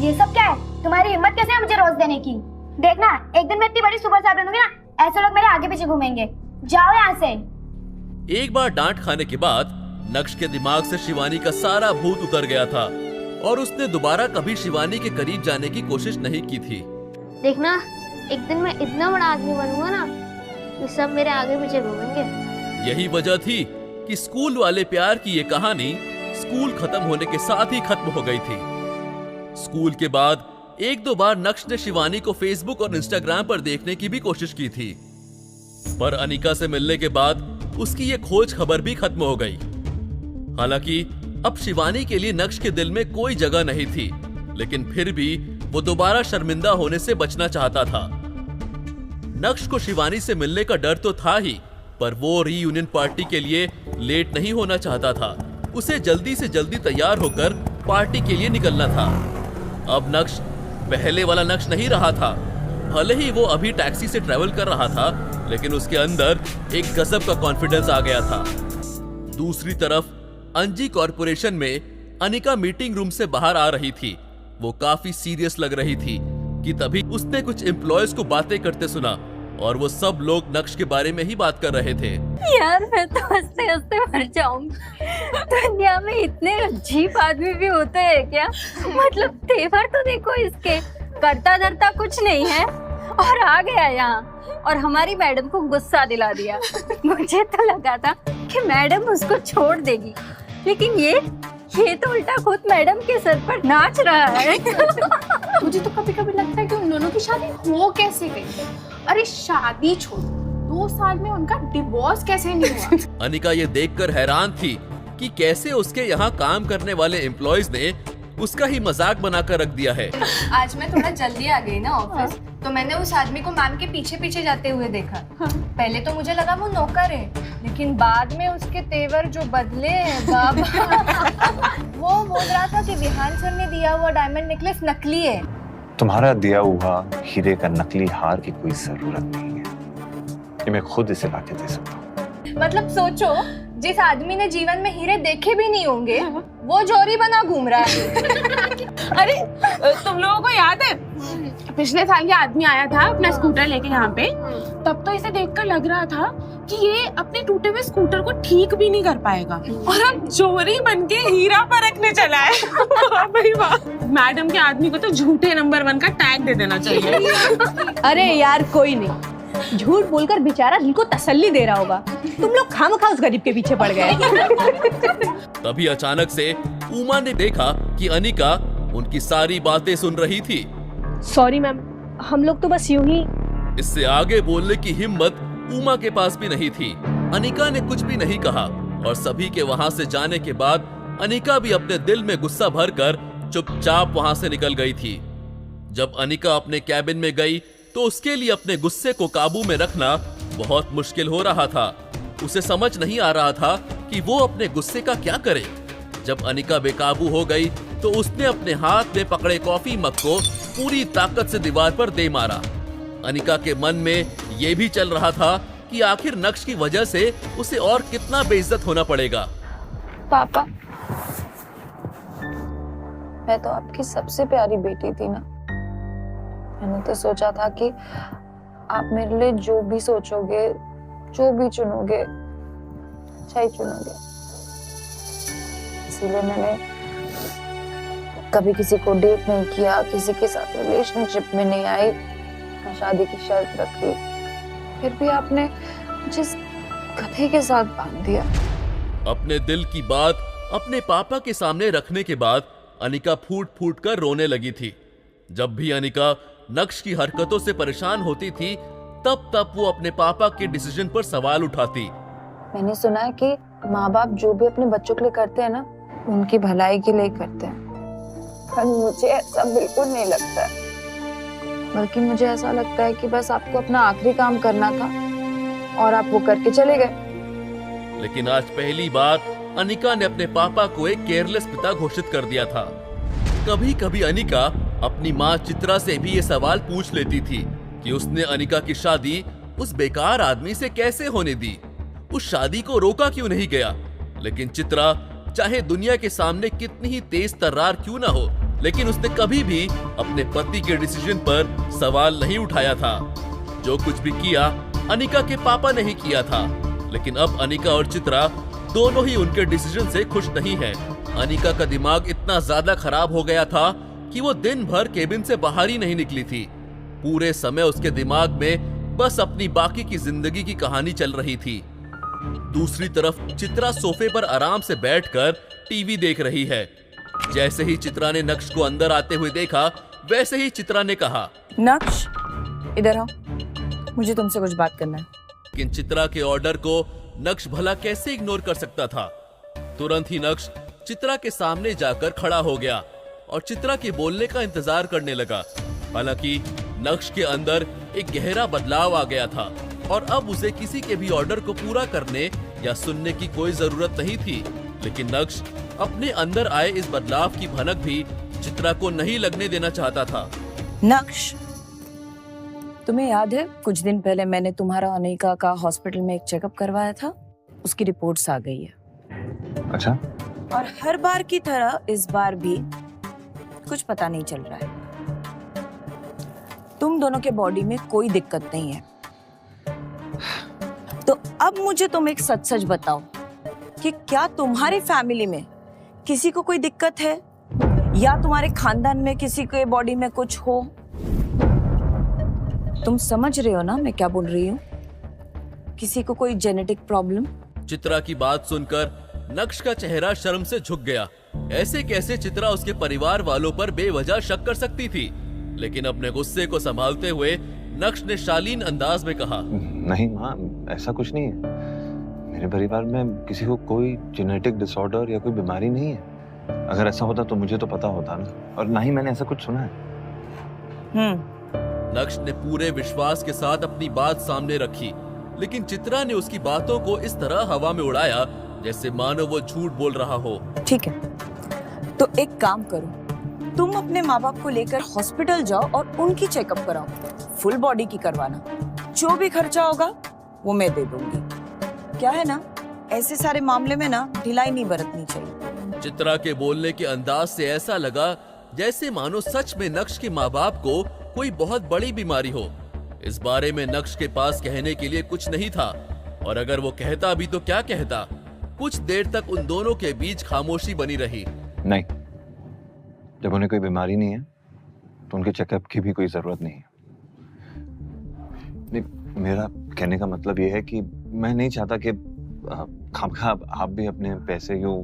ये सब क्या है? तुम्हारी हिम्मत कैसे है मुझे रोज देने की? देखना, एक दिन मैं इतनी बड़ी सुपरस्टार बनूंगी ना, ऐसे लोग मेरे आगे पीछे घूमेंगे। जाओ यहाँ से। एक बार डांट खाने के बाद नक्श के दिमाग से शिवानी का सारा भूत उतर गया था और उसने दोबारा कभी शिवानी के करीब जाने की कोशिश नहीं की थी। देखना, एक दिन मैं इतना बड़ा आदमी बनूंगा ना कि सब मेरे आगे पीछे घूमेंगे। यही वजह थी कि स्कूल वाले प्यार की ये कहानी स्कूल खत्म होने के साथ ही खत्म हो गई थी। स्कूल के बाद 1-2 बार नक्श ने शिवानी को फेसबुक और इंस्टाग्राम पर देखने की भी कोशिश की थी, पर अनिका से मिलने के बाद उसकी ये खोज खबर भी खत्म हो गई। हालांकि अब शिवानी के लिए नक्श के दिल में कोई जगह नहीं थी, लेकिन फिर भी वो दोबारा शर्मिंदा होने से बचना चाहता था। नक्श को शिवानी से मिलने का डर तो था ही, पर वो रीयूनियन पार्टी के लिए लेट नहीं होना चाहता था। उसे जल्दी से जल्दी तैयार होकर पार्टी के लिए निकलना था। अब नक्श पहले वाला नक्श नहीं रहा था। भले ही वो अभी टैक्सी से ट्रैवल कर रहा था, लेकिन उसके अंदर एक गजब का कॉन्फिडेंस आ गया था। दूसरी तरफ अंजी कॉर्पोरेशन में अनिका मीटिंग रूम से बाहर आ रही थी। वो काफी सीरियस लग रही थी कि तभी उसने कुछ एम्प्लॉयज को बातें करते सुना और वो सब लोग नक्श के बारे में ही बात कर रहे थे। यार मैं तो हंसते हंसते मर जाऊंगी। दुनिया में इतने अजीब आदमी भी होते हैं क्या? मतलब तेवर तो देखो इसके, करता धरता कुछ नहीं है और आ गया यहाँ और हमारी मैडम को गुस्सा दिला दिया। मुझे तो लगा था कि मैडम उसको छोड़ देगी, लेकिन ये ये तो उल्टा खुद मैडम के सर पर नाच रहा है। मुझे तो कभी कभी लगता है कि उन दोनों की शादी हो कैसे गई। अरे शादी छोड़, 2 साल में उनका डिवोर्स कैसे नहीं हुआ। अनिका ये देखकर हैरान थी कि कैसे उसके यहाँ काम करने वाले एम्प्लॉयज ने उसका ही मजाक बनाकर रख दिया है। आज मैं थोड़ा जल्दी आ गई ना ऑफिस, तो मैंने उस आदमी को मैम के पीछे पीछे जाते हुए देखा। पहले तो मुझे लगा वो नौकर है, लेकिन बाद में उसके तेवर जो बदले हैं बाबा। वो बोल रहा था कि विहान सर ने दिया हुआ डायमंड नेकलेस नकली है। तुम्हारा दिया हुआ हीरे का नकली हार की कोई जरूरत नहीं है, ये मैं खुद इसे लाके दे सकता हूँ। मतलब सोचो, जिस आदमी ने जीवन में हीरे देखे भी नहीं होंगे वो जोरी बना घूम रहा है। अरे तुम लोगों को याद है पिछले साल ये आदमी आया था अपना स्कूटर लेके यहाँ पे, तब तो इसे देखकर लग रहा था कि ये अपने टूटे हुए स्कूटर को ठीक भी नहीं कर पाएगा, और अब जोरी बनके हीरा परखने चला है। वाह भाई वाह, मैडम के आदमी को तो झूठे नंबर 1 का टैग दे देना चाहिए। अरे यार कोई नहीं, झूठ बोलकर बेचारा दिल को तसल्ली दे रहा होगा। तुम लोग खामखा उस गरीब के पीछे पड़ गए। तभी अचानक से उमा ने देखा कि अनिका उनकी सारी बातें सुन रही थी। सॉरी मैम, हम लोग तो बस यूं ही। इससे आगे बोलने की हिम्मत उमा के पास भी नहीं थी। अनिका ने कुछ भी नहीं कहा और सभी के वहां से जाने के बाद अनिका भी अपने दिल में गुस्सा भरकर चुपचाप वहां से निकल गई थी। जब अनिका अपने कैबिन में गई तो उसके लिए अपने गुस्से को काबू में रखना बहुत मुश्किल हो रहा था। उसे समझ नहीं आ रहा था कि वो अपने गुस्से का क्या करे। जब अनिका बेकाबू हो गई तो उसने अपने हाथ में पकड़े कॉफी मग को पूरी ताकत से दीवार पर दे मारा। अनिका के मन में ये भी चल रहा था कि आखिर नक्श की वजह से उसे और कितना बेइज्जत होना पड़ेगा। पापा, मैं तो आपकी सबसे प्यारी बेटी थी ना। मैंने तो सोचा था कि आप मेरे लिए जो भी सोचोगे, जो भी चुनोगे, अच्छा ही चुनोगे। इसीलिए मैंने कभी किसी को डेट नहीं किया, किसी के साथ रिलेशनशिप में नहीं आई, ना शादी की शर्त रखी। फिर भी आपने जिस गधे के साथ बांध दिया। अपने दिल की बात अपने पापा के सामने रखने के बाद अनिका फूट फूट कर रोने लगी थी। जब भी अनिका नक्श की हरकतों से परेशान होती थी तब वो अपने पापा के डिसीजन पर सवाल उठाती। मैंने सुना है कि माँ बाप जो भी अपने बच्चों के लिए करते हैं ना, उनकी भलाई के लिए करते हैं, पर मुझे ऐसा बिल्कुल नहीं लगता है। बल्कि मुझे ऐसा लगता है कि बस आपको अपना आखिरी काम करना था और आप वो करके चले गए। लेकिन आज पहली बार अनिका ने अपने पापा को एक केयरलेस पिता घोषित कर दिया था। कभी कभी अनिका अपनी माँ चित्रा से भी ये सवाल पूछ लेती थी कि उसने अनिका की शादी उस बेकार आदमी से कैसे होने दी, उस शादी को रोका क्यों नहीं गया। लेकिन चित्रा चाहे दुनिया के सामने कितनी ही तेज तर्रार क्यों ना हो, लेकिन उसने कभी भी अपने पति के डिसीजन पर सवाल नहीं उठाया था। जो कुछ भी किया अनिका के पापा ने ही किया था। लेकिन अब अनिका और चित्रा दोनों ही उनके डिसीजन से खुश नहीं है। अनिका का दिमाग इतना ज्यादा खराब हो गया था कि वो दिन भर केबिन से बाहर ही नहीं निकली थी। पूरे समय उसके दिमाग में बस अपनी बाकी की जिंदगी की कहानी चल रही थी। दूसरी तरफ चित्रा सोफे पर आराम से बैठकर टीवी देख रही है। जैसे ही चित्रा ने नक्श को अंदर आते हुए देखा, वैसे ही चित्रा ने कहा, नक्श इधर आओ, मुझे तुमसे कुछ बात करना है। लेकिन चित्रा के ऑर्डर को नक्श भला कैसे इग्नोर कर सकता था। तुरंत ही नक्श चित्रा के सामने जाकर खड़ा हो गया और चित्रा के बोलने का इंतजार करने लगा। हालांकि नक्श के अंदर एक गहरा बदलाव आ गया था और अब उसे किसी के भी ऑर्डर को पूरा करने या सुनने की कोई जरूरत नहीं थी। लेकिन नक्श अपने अंदर आए इस बदलाव की भनक भी चित्रा को नहीं लगने देना चाहता था। नक्श, तुम्हें याद है कुछ दिन पहले मैंने तुम्हारा अनिका का हॉस्पिटल में एक चेकअप करवाया था? उसकी रिपोर्ट्स आ गई है। अच्छा। और हर बार की तरह इस बार भी कुछ पता नहीं चल रहा है। तुम दोनों के बॉडी में कोई दिक्कत नहीं है। तो अब मुझे तुम एक सच सच बताओ कि क्या तुम्हारी फैमिली में किसी को कोई दिक्कत है या तुम्हारे खानदान में किसी के बॉडी में कुछ हो? तुम समझ रहे हो ना मैं क्या बोल रही हूँ? किसी को कोई जेनेटिक प्रॉब्लम? चित्रा की बात सुनकर नक्श का चेहरा शर्म से झुक गया ऐसे कैसे चित्रा उसके परिवार वालों पर बेवजह शक कर सकती थी। लेकिन अपने गुस्से को संभालते हुए नक्श ने शालीन अंदाज में कहा, नहीं माँ, ऐसा कुछ नहीं है। मेरे परिवार में किसी को कोई जेनेटिक डिसऑर्डर या कोई बीमारी नहीं है। अगर ऐसा होता तो मुझे तो पता होता ना, और ना ही मैंने ऐसा कुछ सुना है। नक्श ने पूरे विश्वास के साथ अपनी बात सामने रखी, लेकिन चित्रा ने उसकी बातों को इस तरह हवा में उड़ाया जैसे मानो वो झूठ बोल रहा हो। ठीक है, तो एक काम करो, तुम अपने माँ बाप को लेकर हॉस्पिटल जाओ और उनकी चेकअप कराओ, फुल बॉडी की करवाना। जो भी खर्चा होगा वो मैं दे दूंगी। क्या है ना, ऐसे सारे मामले में ना ढिलाई नहीं बरतनी चाहिए। चित्रा के बोलने के अंदाज से ऐसा लगा जैसे मानो सच में नक्श के माँ बाप को कोई बहुत बड़ी बीमारी हो। इस बारे में नक्श के पास कहने के लिए कुछ नहीं था, और अगर वो कहता भी तो क्या कहता। कुछ देर तक उन दोनों के बीच खामोशी बनी रही। नहीं, जब उन्हें कोई बीमारी नहीं है तो उनके चेकअप की भी कोई जरूरत नहीं है। नहीं, मेरा कहने का मतलब ये है कि मैं नहीं चाहता कि खामखा आप भी अपने पैसे यूं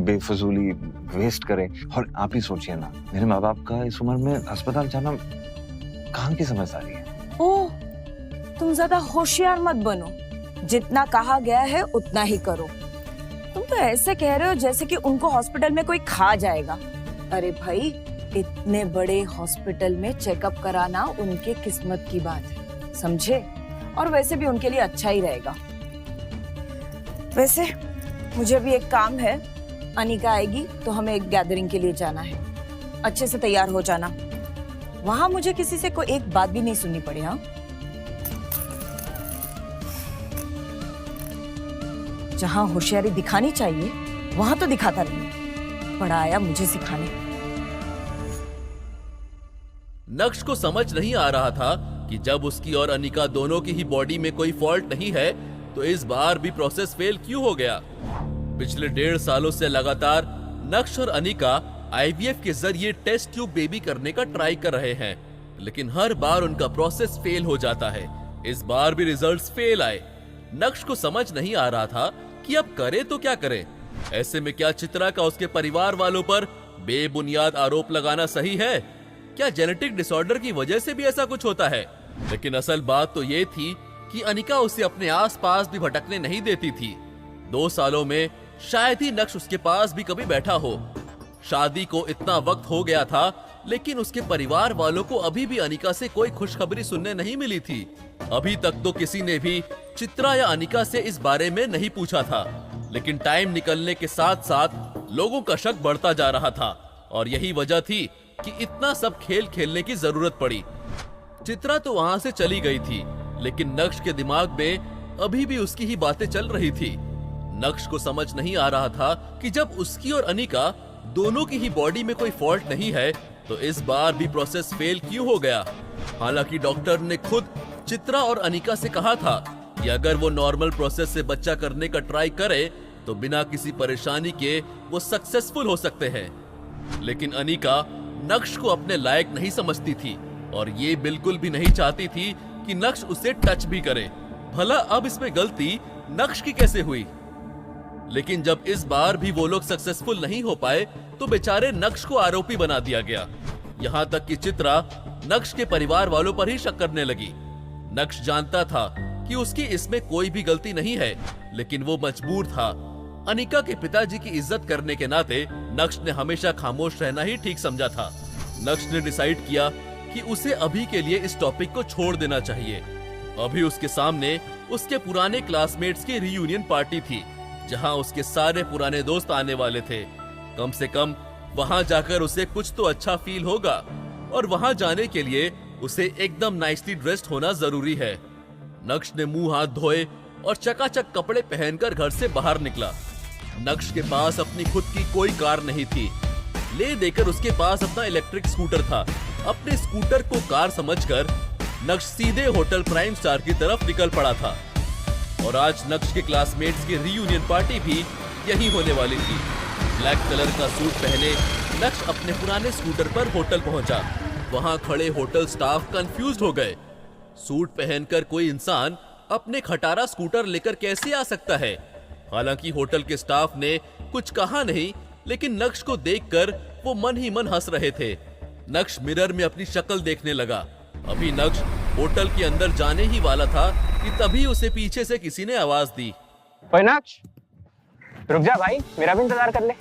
बेफजूली वेस्ट करें। और आप ही सोचिए ना, मेरे माँ बाप का इस उम्र में अस्पताल जाना कहाँ की समझदारी है। ओह, तुम ज्यादा होशियार मत बनो, जितना कहा गया है उतना ही करो। तुम तो ऐसे कह रहे हो जैसे कि उनको हॉस्पिटल में कोई खा जाएगा। अरे भाई, इतने बड़े हॉस्पिटल में चेकअप कराना उनके किस्मत की बात है, समझे? और वैसे भी उनके लिए अच्छा ही रहेगा। वैसे मुझे भी एक काम है, अनिका आएगी तो हमें एक गैदरिंग के लिए जाना है। अच्छे से तैयार हो जाना, वहां मुझे किसी से कोई एक बात भी नहीं सुननी पड़े। हाँ, जहां होशियारी दिखानी चाहिए वहां तो दिखाता नहीं, पड़ा आया मुझे सिखाने। नक्श को समझ नहीं आ रहा था कि जब उसकी और अनिका दोनों की ही बॉडी में कोई फॉल्ट नहीं है तो इस बार भी प्रोसेस फेल क्यों हो गया। पिछले 1.5 सालों से लगातार नक्श और अनिका आईवीएफ के जरिए टेस्ट ट्यूब बेबी करने का ट्राई कर रहे हैं, लेकिन हर बार उनका प्रोसेस फेल हो जाता है। इस बार भी रिजल्ट्स फेल आए। नक्श को समझ नहीं आ रहा था कि अब करे तो क्या करे। ऐसे में क्या चित्रा का उसके परिवार वालों पर बेबुनियाद आरोप लगाना सही है? क्या जेनेटिक डिसऑर्डर की वजह से भी ऐसा कुछ होता है? लेकिन असल बात तो ये थी कि अनिका उसे अपने आसपास भी भटकने नहीं देती थी। 2 सालों में शायद ही नक्श उसके पास भी कभी बैठा हो। शादी को इतना वक्त हो गया था, लेकिन उसके परिवार वालों को अभी भी अनिका से कोई खुशखबरी सुनने नहीं मिली थी। अभी तक तो किसी ने भी चित्रा या अनिका से इस बारे में नहीं पूछा था, लेकिन टाइम निकलने के साथ साथ लोगों का शक बढ़ता जा रहा था, और यही वजह थी कि इतना सब खेल खेलने की जरूरत पड़ी। चित्रा तो वहां से चली गई थी, लेकिन नक्श के दिमाग में अभी भी उसकी ही बातें चल रही थी। नक्श को समझ नहीं आ रहा था कि जब उसकी और अनिका दोनों की ही बॉडी में कोई फॉल्ट नहीं है तो इस बार भी प्रोसेस फेल क्यों हो गया। हालांकि डॉक्टर ने खुद चित्रा और अनिका से कहा था कि अगर वो नॉर्मल प्रोसेस से बच्चा करने का ट्राई करे तो बिना किसी परेशानी के वो सक्सेसफुल हो सकते हैं। लेकिन अनिका नक्श को अपने लायक नहीं समझती थी, और ये बिल्कुल भी नहीं चाहती थी कि नक्श उसे टच भी करे। भला अब इसमें गलती नक्श की कैसे हुई? लेकिन जब इस बार भी वो लोग सक्सेसफुल नहीं हो पाए तो बेचारे नक्श को आरोपी बना दिया गया। यहाँ तक कि चित्रा नक्श के परिवार वालों पर ही शक करने लगी। नक्श जानता था कि उसकी इसमें कोई भी गलती नहीं है, लेकिन वो मजबूर था। अनिका के पिताजी की इज्जत करने के नाते नक्श ने हमेशा खामोश रहना ही ठीक समझा था। नक्श ने डिसाइड किया कि उसे अभी के लिए इस टॉपिक को छोड़ देना चाहिए। अभी उसके सामने उसके पुराने क्लासमेट्स की रीयूनियन पार्टी थी, जहां उसके सारे पुराने दोस्त आने वाले थे। कम से कम वहां जाकर उसे कुछ तो अच्छा फील होगा, और वहां जाने के लिए उसे एकदम नाइसली ड्रेस्ड होना जरूरी है। नक्श ने मुंह हाथ धोए और चकाचक कपड़े पहनकर घर से बाहर निकला। नक्श के पास अपनी खुद की कोई कार नहीं थी, ले देकर उसके पास अपना इलेक्ट्रिक स्कूटर था। अपने स्कूटर को कार समझकर नक्श सीधे होटल प्राइम स्टार की तरफ निकल पड़ा था, और आज नक्श के क्लासमेट्स की रीयूनियन पार्टी भी यही होने वाली थी। ब्लैक कलर का सूट पहने नक्श अपने पुराने स्कूटर पर होटल पहुंचा। वहां खड़े होटल स्टाफ कंफ्यूज्ड हो गए। सूट पहनकर कोई इंसान अपने खटारा स्कूटर लेकर कैसे आ सकता है? हालांकि होटल के स्टाफ ने कुछ कहा नहीं, लेकिन नक्श को देखकर वो मन ही मन हंस रहे थे। नक्श मिरर में अपनी शक्ल देखने लगा। अभी नक्श होटल के अंदर जाने ही वाला था कि तभी उसे पीछे से किसी ने आवाज दी। ओए नक्श, रुक जा भाई, मेरा भी इंतजार कर ले।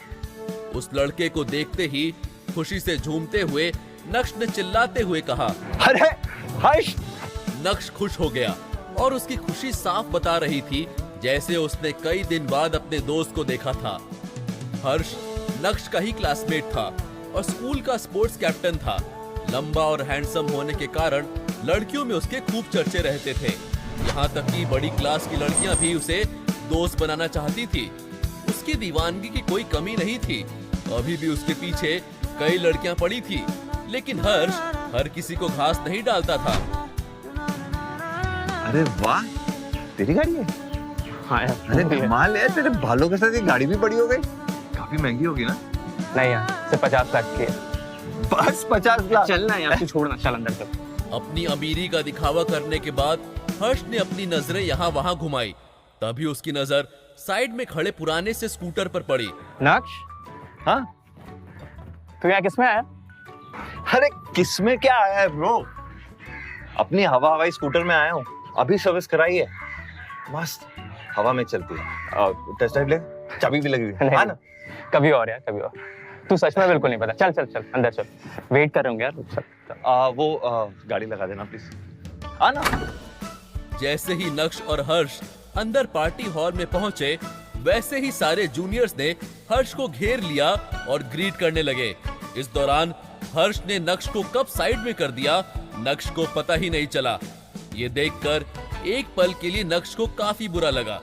उस लड़के को देखते ही खुशी से झूमते हुए नक्श ने चिल्लाते हुए कहा, अरे हर्ष! नक्श खुश हो गया और उसकी खुशी साफ बता रही थी जैसे उसने कई दिन बाद अपने दोस्त को देखा था। हर्ष नक्श का ही क्लासमेट था और स्कूल का स्पोर्ट्स कैप्टन था। लंबा और हैंडसम होने के कारण लड़कियों में उसके खूब चर्चे रहते थे। यहाँ तक कि बड़ी क्लास की लड़कियां भी उसे दोस्त बनाना चाहती थी। उसकी दीवानगी की कोई कमी नहीं थी। अभी भी उसके पीछे कई लड़कियां पड़ी थी, लेकिन हर्ष हर किसी को घास नहीं डालता था। अरे वाह, तेरी गाड़ी है? हाँ यार, अरे कमाल है, तेरे बालों के साथ ये गाड़ी भी बड़ी हो गई। काफी महंगी होगी ना? नहीं यार, सिर्फ 50 लाख की है। बस 50 लाख? चलना यार, तू छोड़ना, चल अंदर चल। अपनी अमीरी का दिखावा करने के बाद हर्ष ने अपनी नजरें यहाँ वहाँ घुमाई। तभी उसकी नजर साइड में खड़े पुराने से स्कूटर पर पड़ी। नक्श, हाँ, तू यहाँ किसमें आया? अरे किसमें क्या आया है ब्रो, अपनी हवाई स्कूटर में आया हूँ। अभी सर्विस कराई है, मस्त हवा में चलती है। टेस्ट ड्राइव ले, चाबी भी लगी हुई है। हाँ ना? कभी और यार, कभी और। तू सच में बिल्कुल नहीं पता। चल चल चल अंदर चल, वेट कर रहे होंगे यार। वो गाड़ी लगा देना प्लीज। हाँ ना? जैसे ही नक्श और हर्ष अंदर पार्टी हॉल में पहुंचे, वैसे ही सारे जूनियर्स ने हर्ष को घेर लिया और ग्रीट करने लगे। इस दौरान हर्ष ने नक्श को कब साइड में कर दिया, नक्श को पता ही नहीं चला। ये देखकर एक पल के लिए नक्श को काफी बुरा लगा,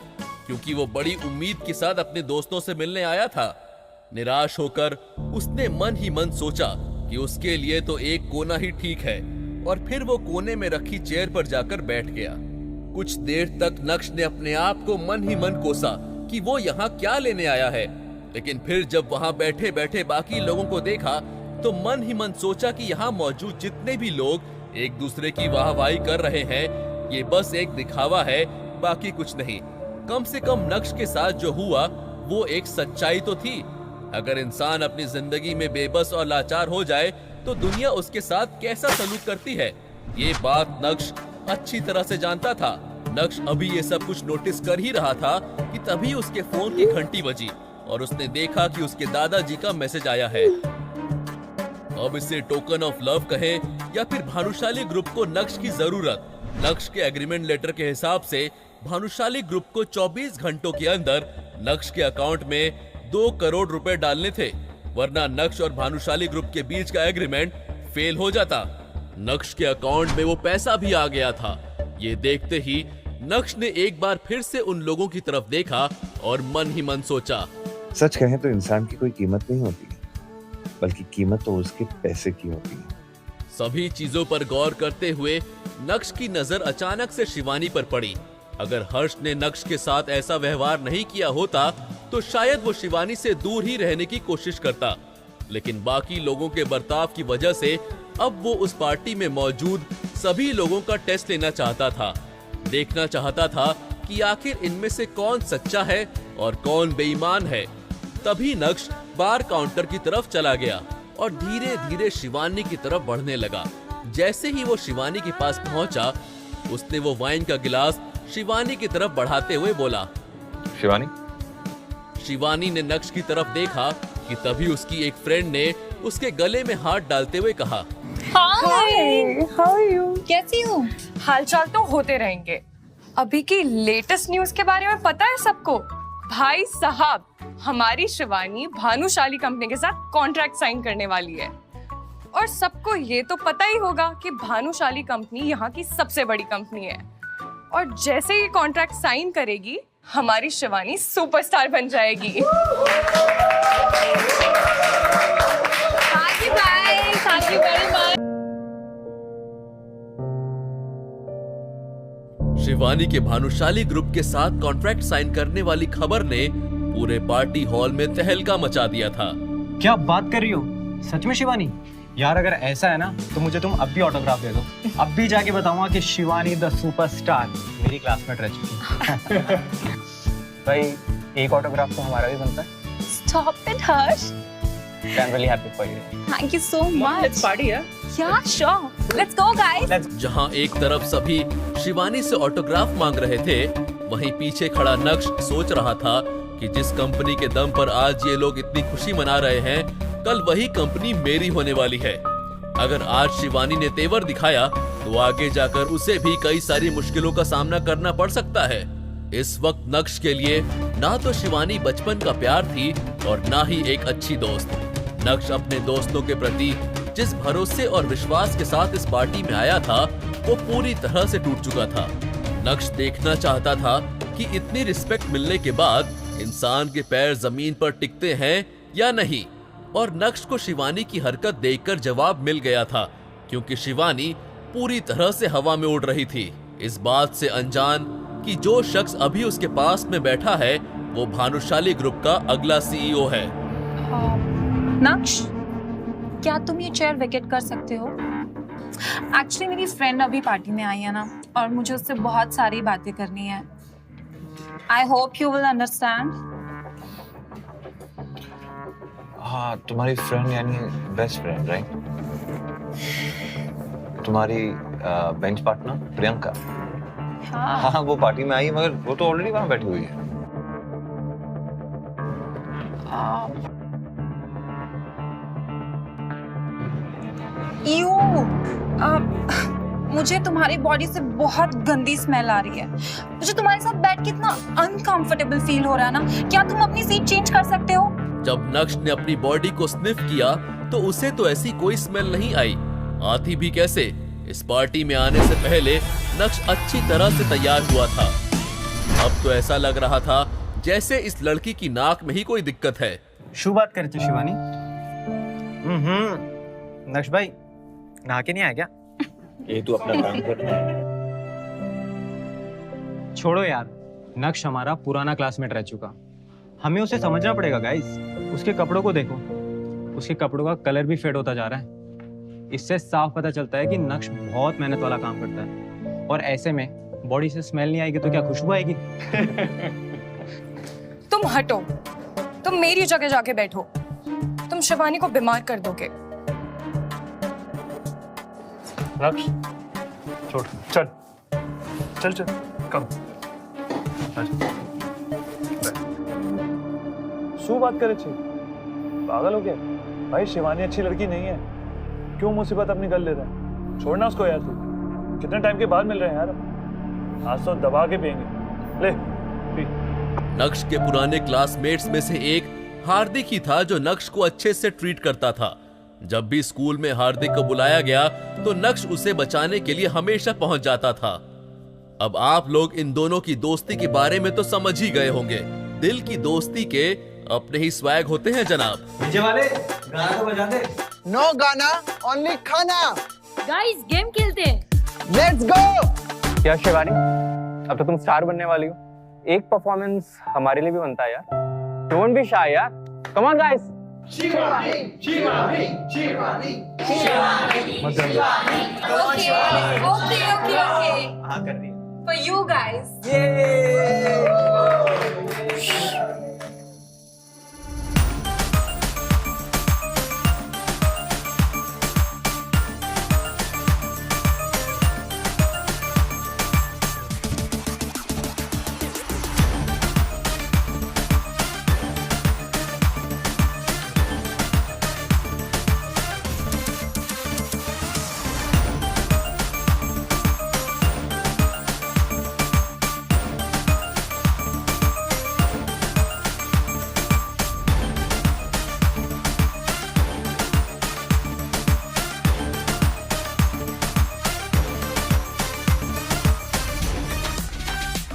क्योंकि वो बड़ी उम्मीद के साथ अपने दोस्तों से मिलने आया था। निराश होकर उसने मन ही मन सोचा कि उसके लिए तो एक कोना ही ठीक है, और फिर वो कोने में रखी चेयर पर जाकर बैठ गया। कुछ देर तक नक्श ने अपने आप को मन ही मन कोसा कि वो यहाँ क्या लेने आया है, लेकिन फिर जब वहाँ बैठे बैठे बाकी लोगों को देखा तो मन ही मन सोचा कि यहाँ मौजूद जितने भी लोग एक दूसरे की वाहवाही कर रहे हैं, ये बस एक दिखावा है, बाकी कुछ नहीं। कम से कम नक्श के साथ जो हुआ वो एक सच्चाई तो थी। अगर इंसान अपनी जिंदगी में बेबस और लाचार हो जाए तो दुनिया उसके साथ कैसा सलूक करती है, ये बात नक्श अच्छी तरह से जानता था। नक्श अभी ये सब कुछ नोटिस कर ही रहा था कि तभी उसके फोन की घंटी बजी और उसने देखा कि उसके दादाजी का मैसेज आया है। अब इसे टोकन ऑफ लव कहे या फिर भानुशाली ग्रुप को नक्श की जरूरत। नक्श के एग्रीमेंट लेटर के हिसाब से भानुशाली ग्रुप को 24 घंटों के अंदर नक्श के अकाउंट में 2 करोड़ रुपए डालने थे, वरना नक्श और भानुशाली ग्रुप के बीच का एग्रीमेंट फेल हो जाता। नक्श के अकाउंट में वो पैसा भी आ गया था। ये देखते ही नक्श ने एक बार फिर से उन लोगों की तरफ देखा और मन ही मन सोचा, सच कहें तो इंसान की कोई कीमत नहीं होती, बल्कि कीमत तो उसके पैसे की होती है। सभी चीजों पर गौर करते हुए नक्श की नजर अचानक से शिवानी पर पड़ी। अगर हर्ष ने नक्श के साथ ऐसा व्यवहार नहीं किया होता तो शायद वो शिवानी से दूर ही रहने की कोशिश करता, लेकिन बाकी लोगों के बर्ताव की वजह से अब वो उस पार्टी में मौजूद सभी लोगों का टेस्ट लेना चाहता था। देखना चाहता था कि आखिर इनमें से कौन सच्चा है और कौन बेईमान है। तभी नक्श बार काउंटर की तरफ चला गया और धीरे धीरे शिवानी की तरफ बढ़ने लगा। जैसे ही वो शिवानी के पास पहुंचा, उसने वो वाइन का गिलास शिवानी की तरफ बढ़ाते हुए बोला, शिवानी। शिवानी ने नक्श की तरफ देखा कि तभी उसकी एक फ्रेंड ने उसके गले में हाथ डालते हुए कहा, हाय, हाउ आर यू? कैसी हो? हालचाल तो होते रहेंगे। अभी की लेटेस्ट न्यूज के बारे में पता है सबको? भाई साहब, हमारी शिवानी भानुशाली कंपनी के साथ कॉन्ट्रैक्ट साइन करने वाली है। और सबको ये तो पता ही होगा कि भानुशाली कंपनी यहाँ की सबसे बड़ी कंपनी है। और जैसे ही कॉन्ट्रैक्ट साइन करेगी, हमारी शिवानी सुपरस्टार बन जाएगी। Thank you very much. Shivani के भानुशाली ग्रुप के साथ कॉन्ट्रैक्ट साइन करने वाली खबर ने पूरे पार्टी हॉल में तहलका मचा दिया था। क्या बात कर रही हो? सच में शिवानी? यार अगर ऐसा है ना तो मुझे तुम अब भी ऑटोग्राफ दे दो। अब भी जाके बताऊंगा कि शिवानी द सुपरस्टार मेरी क्लासमेट रह चुकी है। भाई एक ऑटोग्राफ तो हमारा भी बनता है। Stop it, Harsh. I'm really happy for you. Thank you so much. Let's party, yeah? Yeah, sure. Let's go, guys. जहां एक तरफ सभी शिवानी से ऑटोग्राफ मांग रहे थे, वहीं पीछे खड़ा नक्श सोच रहा था कि जिस कंपनी के दम पर आज ये लोग इतनी खुशी मना रहे हैं, कल वही कंपनी मेरी होने वाली है। अगर आज शिवानी ने तेवर दिखाया तो आगे जाकर उसे भी कई सारी मुश्किलों का सामना करना पड़ सकता है। इस वक्त नक्श के लिए ना तो शिवानी बचपन का प्यार थी और ना ही एक अच्छी दोस्त। नक्श अपने दोस्तों के प्रति जिस भरोसे और विश्वास के साथ इस पार्टी में आया था, वो पूरी तरह से टूट चुका था। नक्श देखना चाहता था कि इतनी रिस्पेक्ट मिलने के बाद इंसान के पैर जमीन पर टिकते हैं या नहीं, और नक्श को शिवानी की हरकत देखकर जवाब मिल गया था, क्योंकि शिवानी पूरी तरह से हवा में उड़ रही थी, इस बात से अनजान कि जो शख्स अभी उसके पास में बैठा है वो भानुशाली ग्रुप का अगला सीईओ है। नक्श, क्या तुम ये चेयर वेकेट कर सकते हो? एक्चुअली मेरी फ्रेंड अभी पार्टी में आई है ना, और मुझे उससे बहुत सारी बातें करनी है। I hope you will understand. हाँ, तुम्हारी फ्रेंड यानी बेस्ट फ्रेंड, राइट? तुम्हारी बेंच पार्टनर प्रियंका। हाँ, वो पार्टी में आई, मगर वो तो ऑलरेडी वहां बैठी हुई है। मुझे तुम्हारी बॉडी से बहुत गंदी स्मेल आ रही है। मुझे तुम्हारे साथ बैठ के इतना अनकंफर्टेबल फील हो रहा है ना। क्या तुम अपनी सीट चेंज कर सकते हो? जब नक्श ने अपनी बॉडी को स्निफ किया तो उसे तो ऐसी कोई स्मेल नहीं आई, आती भी कैसे। इस पार्टी में आने से पहले नक्श अच्छी तरह से तैयार हुआ था। अब तो ऐसा लग रहा था जैसे इस लड़की की नाक में ही कोई दिक्कत है। शू बात करे थे शिवानी? नक्श भाई नहा के नहीं आया क्या? ये तू अपना काम कर। छोड़ो यार, नक्श हमारा पुराना क्लासमेट रह चुका, हमें उसे समझना पड़ेगा गाइस। उसके कपड़ों को देखो, उसके कपड़ों का कलर भी फेड होता जा रहा है। इससे साफ पता चलता है कि नक्श बहुत मेहनत वाला काम करता है, और ऐसे में बॉडी से स्मेल नहीं आएगी तो क्या खुशबू आएगी? तुम हटो, तुम मेरी जगह जाके बैठो। तुम शिवानी को बीमार कर दोगे। नक्श, छोड़, चल चल चल, कम। शू बात करे छी? पागल हो गया भाई? शिवानी अच्छी लड़की नहीं है, क्यों मुसीबत अपनी कर ले रहा है? छोड़ना उसको यार। तू कितने टाइम के बाद मिल रहे हैं यार, आज तो दबा के पियेंगे। ले पी। नक्श के पुराने क्लासमेट्स में से एक हार्दिक ही था जो नक्श को अच्छे से ट्रीट करता था। जब भी स्कूल में हार्दिक को बुलाया गया तो नक्श उसे बचाने के लिए हमेशा पहुंच जाता था। अब आप लोग इन दोनों की दोस्ती के बारे में तो समझ ही गए होंगे। दिल की दोस्ती के अपने ही स्वैग होते हैं जनाब। डीजे वाले गाना तो बजा दे। नो गाना, ओनली खाना। गाइस गेम खेलते हैं। Let's go. क्या शिवानी, अब तो तुम स्टार बनने वाली हो। एक परफॉर्मेंस हमारे लिए भी बनता है यार। डोंट बी शाय यार, come on guys. Shivani, Shivani, Shivani, Shivani, Shivani. Okay okay okay okay. हाँ कर रही है। For you guys.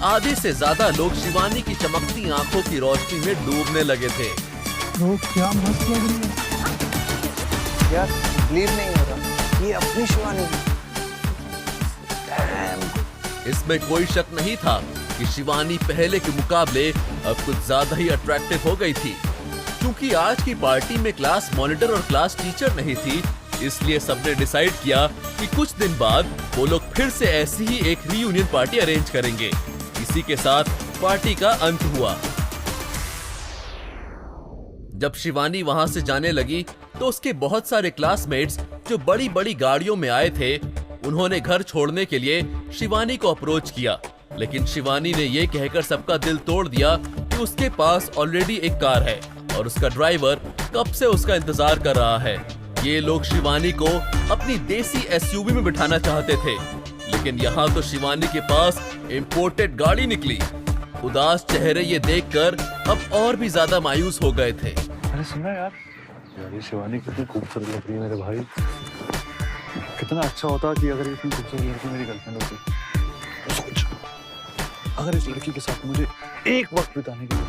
आधे से ज्यादा लोग शिवानी की चमकती आंखों की रोशनी में डूबने लगे थे। तो क्या मस्त लग रही है यार, बिलीव नहीं हो रहा, ये अपनी शिवानी। इसमें कोई शक नहीं था कि शिवानी पहले के मुकाबले अब कुछ ज्यादा ही अट्रैक्टिव हो गई थी। क्योंकि आज की पार्टी में क्लास मॉनिटर और क्लास टीचर नहीं थी, इसलिए सबने डिसाइड किया कि कुछ दिन बाद वो लोग फिर से ऐसी ही एक रीयूनियन पार्टी अरेंज करेंगे। इसी के साथ पार्टी का अंत हुआ। जब शिवानी वहां से जाने लगी तो उसके बहुत सारे क्लासमेट्स जो बड़ी बड़ी गाड़ियों में आए थे, उन्होंने घर छोड़ने के लिए शिवानी को अप्रोच किया, लेकिन शिवानी ने ये कहकर सबका दिल तोड़ दिया कि उसके पास ऑलरेडी एक कार है और उसका ड्राइवर कब से उसका इंतजार कर रहा है। ये लोग शिवानी को अपनी देसी एसयूवी में बिठाना चाहते थे, लेकिन यहाँ तो शिवानी के पास इंपोर्टेड गाड़ी निकली। उदास चेहरे ये देखकर अब और भी ज्यादा मायूस हो गए थे। अरे सुना यार, ये शिवानी कितनी खूबसूरत लग रही है मेरे भाई। कितना अच्छा होता कि अगर इतनी खूबसूरत लड़की मेरी गर्लफ्रेंड होती। सोच, अगर इस लड़की के साथ मुझे एक वक्त बिताने के लिए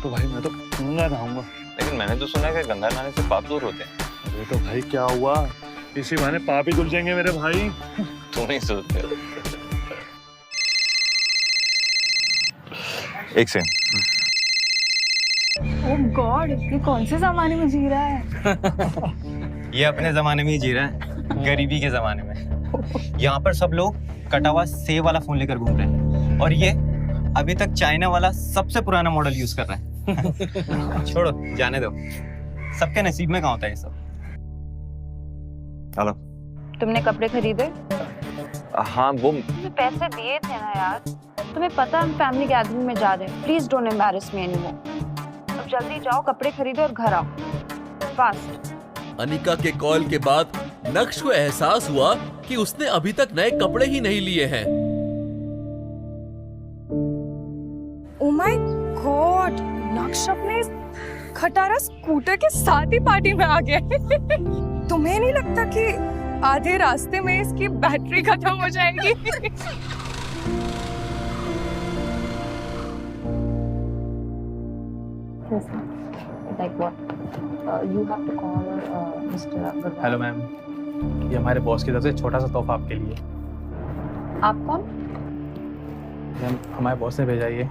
तो भाई मैं तो गंगा नहाऊंगा। लेकिन मैंने तो सुना है कि गंगा नहाने से पाप दूर होते हैं। अरे तो भाई क्या हुआ, इसी बहाने पाप ही धुल जाएंगे मेरे भाई। तू नहीं सोचते। एक सेकंड। ओह गॉड, ये कौन से जमाने में जी रहा है? ये अपने जमाने में ही जी रहा है, गरीबी के जमाने में। यहाँ पर सब लोग कटा हुआ सेब वाला फोन लेकर घूम रहे हैं और ये अभी तक चाइना वाला सबसे पुराना मॉडल यूज कर रहा है। छोड़ो, जाने दो, सबके नसीब में कहाँ होता है ये सब। हेलो, तुमने कपड़े खरीदे? हाँ, वो तुम्हें पैसे दिए थे ना यार। तुम्हें पता हम फैमिली गैदरिंग में जा रहे हैं। Please don't embarrass me anymore. अब जल्दी जाओ, कपड़े खरीदो और घर आओ फास्ट। अनिका के कॉल के बाद नक्श को एहसास हुआ कि उसने अभी तक नए कपड़े ही नहीं लिए हैं। ओह माय गॉड, नक्श अपने खटारा स्कूटर के साथ ही पार्टी में आ गया। तुम्हें नहीं लगता कि आधे रास्ते में इसकी बैटरी खत्म हो जाएगी? Like what? You have to call Mr. Agarwal. Hello ma'am, ये हमारे बॉस की तरफ से छोटा सा तोहफा आपके लिए। आप कौन? मैम, हमारे बॉस ने भेजा ये।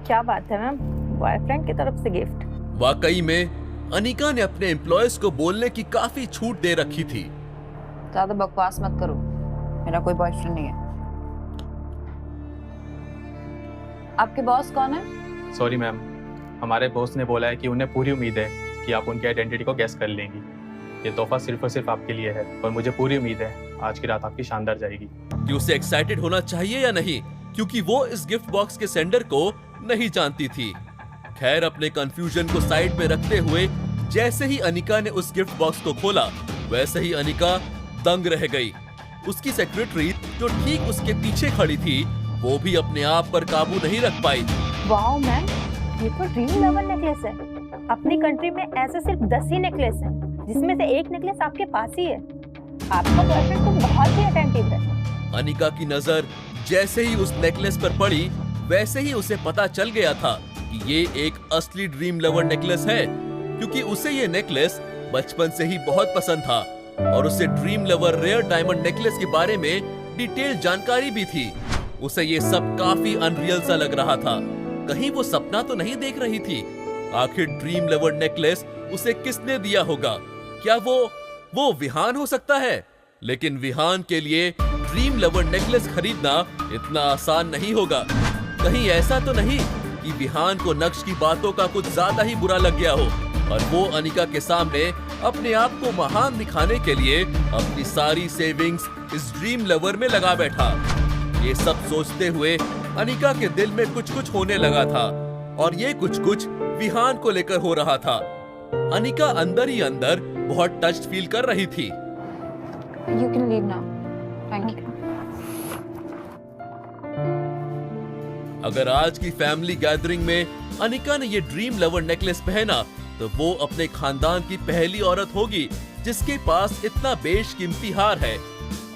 क्या बात है मैम, बॉयफ्रेंड की तरफ से गिफ्ट। वाकई में अनिका ने अपने एम्प्लॉयज को बोलने की काफी छूट दे रखी थी। ज्यादा बकवास मत करो, मेरा कोई बॉयफ्रेंड नहीं है। आपके बॉस कौन है? सॉरी मैम, हमारे बॉस ने बोला है कि उन्हें पूरी उम्मीद है कि आप उनकी आइडेंटिटी को गैस कर लेंगी। ये तोहफा सिर्फ और सिर्फ आपके लिए है और मुझे पूरी उम्मीद है आज की रात आपकी शानदार जाएगी। कि उसे एक्साइटेड होना चाहिए या नहीं, क्योंकि वो इस गिफ्ट बॉक्स के सेंडर को नहीं जानती थी। खैर, अपने कंफ्यूजन को साइड में रखते हुए जैसे ही अनिका ने उस गिफ्ट बॉक्स को खोला, वैसे ही अनिका दंग रह गई। उसकी सेक्रेटरी जो ठीक उसके पीछे खड़ी थी, वो भी अपने आप पर काबू नहीं रख पाई। वाओ मैम, ये तो ड्रीम लेवल नेकलेस है। अपनी कंट्री में ऐसे सिर्फ 10 ही नेकलेस हैं, जिसमें से एक नेकलेस आपके पास ही है। आपका बॉयफ्रेंड तो बहुत ही अटेंटिव है। अनिका की नजर जैसे ही उस नेकलेस पर पड़ी, वैसे ही उसे पता चल गया था कि ये एक असली ड्रीम लवर नेकलेस है, क्योंकि उसे ये नेकलेस बचपन से ही बहुत पसंद था और उसे dream lover rare diamond necklace के बारे में डिटेल जानकारी भी थी। उसे ये सब काफी अनरियल सा लग रहा था। कहीं वो सपना तो नहीं देख रही थी? आखिर ड्रीम लवर नेकलेस उसे किसने दिया होगा? क्या वो विहान हो सकता है? लेकिन विहान के लिए ड्रीम लवर नेकलेस खरीदना इतना आसान नहीं होगा। कहीं ऐसा तो नहीं कि विहान को नक्श की बातों का कुछ ज्यादा ही बुरा लग गया हो और वो अनिका के सामने अपने आप को महान दिखाने के लिए अपनी सारी सेविंग्स इस ड्रीम लवर में लगा बैठा। ये सब सोचते हुए अनिका के दिल में कुछ कुछ होने लगा था और ये कुछ कुछ विहान को लेकर हो रहा था। अनिका अंदर ही अंदर बहुत टच्ड फील कर रही थी। You can leave now. Thank you. अगर आज की फैमिली गैदरिंग में अनिका ने ये ड्रीम लवर नेकलेस पहना, तो वो अपने खानदान की पहली औरत होगी जिसके पास इतना बेशकीमती हार है।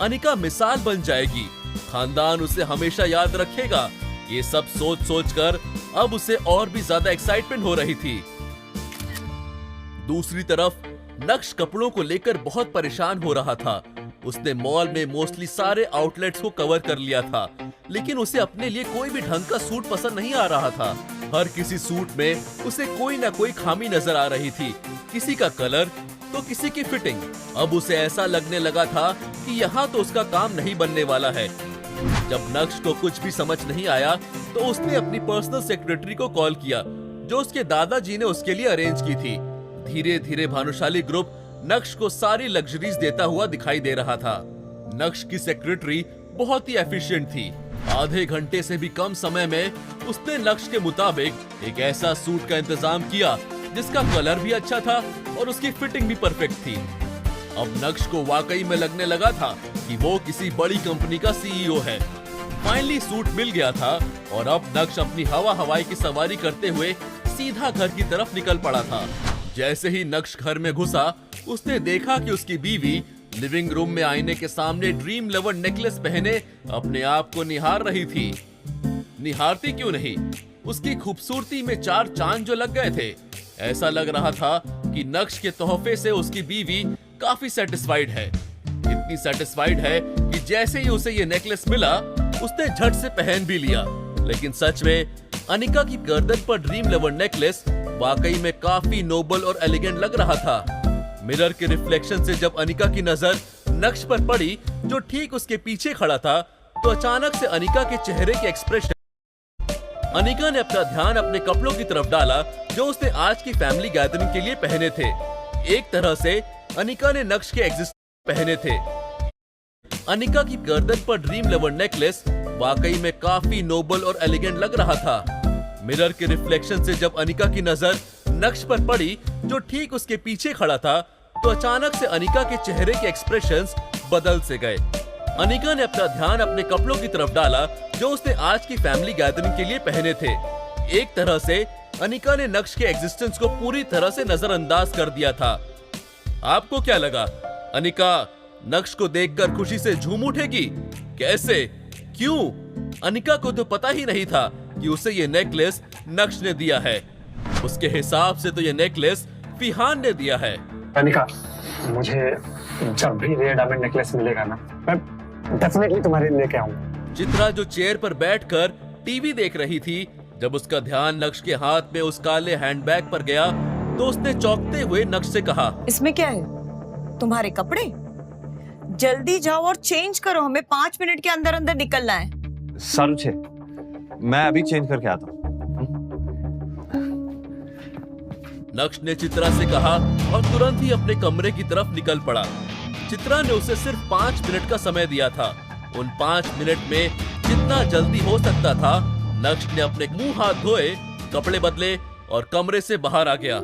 अनिका मिसाल बन जाएगी, खानदान उसे हमेशा याद रखेगा। ये सब सोच सोचकर अब उसे और भी ज्यादा एक्साइटमेंट हो रही थी। दूसरी तरफ नक्श कपड़ों को लेकर बहुत परेशान हो रहा था। उसने मॉल में मोस्टली सारे आउटलेट्स को कवर कर लिया था, लेकिन उसे अपने लिए कोई भी ढंग का सूट पसंद नहीं आ रहा था। हर किसी सूट में उसे कोई ना कोई खामी नजर आ रही थी, किसी का कलर तो किसी की फिटिंग। अब उसे ऐसा लगने लगा था कि यहाँ तो उसका काम नहीं बनने वाला है। जब नक्श को कुछ भी समझ नहीं आया, तो उसने अपनी पर्सनल सेक्रेटरी को कॉल किया जो उसके दादाजी ने उसके लिए अरेंज की थी। धीरे धीरे भानुशाली ग्रुप नक्श को सारी लग्जरीज देता हुआ दिखाई दे रहा था। नक्श की सेक्रेटरी बहुत ही एफिशिएंट थी। आधे घंटे से भी कम समय में उसने नक्श के मुताबिक एक ऐसा सूट का इंतजाम किया जिसका कलर भी अच्छा था और उसकी फिटिंग भी परफेक्ट थी। अब नक्श को वाकई में लगने लगा था कि वो किसी बड़ी कंपनी का सीईओ है। फाइनली सूट मिल गया था और अब नक्श अपनी हवाई की सवारी करते हुए सीधा घर की तरफ निकल पड़ा था। जैसे ही नक्श घर में घुसा, उसने देखा कि उसकी बीवी लिविंग रूम में आईने के सामने ड्रीम लवर नेकलेस पहने अपने आप को निहार रही थी। निहारती क्यों नहीं, उसकी खूबसूरती में 4 चांद जो लग गए थे। ऐसा लग रहा था कि नक्श के तोहफे से उसकी बीवी काफी सेटिस्फाइड है। इतनी सेटिस्फाइड है कि जैसे ही उसे ये नेकलेस मिला, उसने झट से पहन भी लिया। लेकिन सच में अनिका की गर्दन पर ड्रीम लवर नेकलेस वाकई में काफी नोबल और एलिगेंट लग रहा था। मिरर के रिफ्लेक्शन से जब अनिका की नजर नक्श पर पड़ी, जो ठीक उसके पीछे खड़ा था, तो अचानक से अनिका के चेहरे के एक्सप्रेशन। अनिका ने अपना ध्यान अपने कपड़ों की तरफ डाला जो उसने आज की फैमिली गैदरिंग के लिए पहने थे। एक तरह से अनिका ने नक्श के एग्जिस्ट पहने थे। अनिका की गर्दन पर ड्रीम लवर नेकलेस वाकई में काफी नोबल और एलिगेंट लग रहा था। मिरर के रिफ्लेक्शन से जब अनिका की नजर नक्श पर पड़ी, जो ठीक उसके पीछे खड़ा था, तो अचानक से अनिका के चेहरे के एक्सप्रेशंस बदल से गए। अनिका ने अपना ध्यान अपने कपड़ों की तरफ डाला जो उसने आज की फैमिली गैदरिंग के लिए पहने थे। एक तरह से अनिका ने नक्श के एग्जिस्टेंस को पूरी तरह से नजरअंदाज कर दिया था। आपको क्या लगा, अनिका नक्श को देखकर खुशी से झूम उठेगी? कैसे, क्यों? अनिका को तो पता ही नहीं था कि उसे ये नेकलेस नक्श ने दिया है। उसके हिसाब से तो ये नेकलेस फिहान ने दिया है। अनिका, मुझे जब भी रेड डायमंड नेकलेस मिलेगा ना, मैं डेफिनेटली तुम्हारे लिए लेके आऊंगा। चित्रा जो चेयर पर बैठकर टीवी देख रही थी, जब उसका ध्यान नक्श के हाथ में उस काले हैंडबैग पर गया, तो उसने चौंकते हुए नक्श से कहा, इसमें क्या है? तुम्हारे कपड़े? जल्दी जाओ और चेंज करो, हमें 5 मिनट के अंदर अंदर निकलना है। सारुछे, मैं अभी चेंज करके आता हूँ। नक्श ने चित्रा से कहा और तुरंत ही अपने कमरे की तरफ निकल पड़ा। चित्रा ने उसे सिर्फ 5 मिनट का समय दिया था। उन 5 मिनट में जितना जल्दी हो सकता था, नक्श ने अपने मुंह हाथ धोए, कपड़े बदले और कमरे से बाहर आ गया।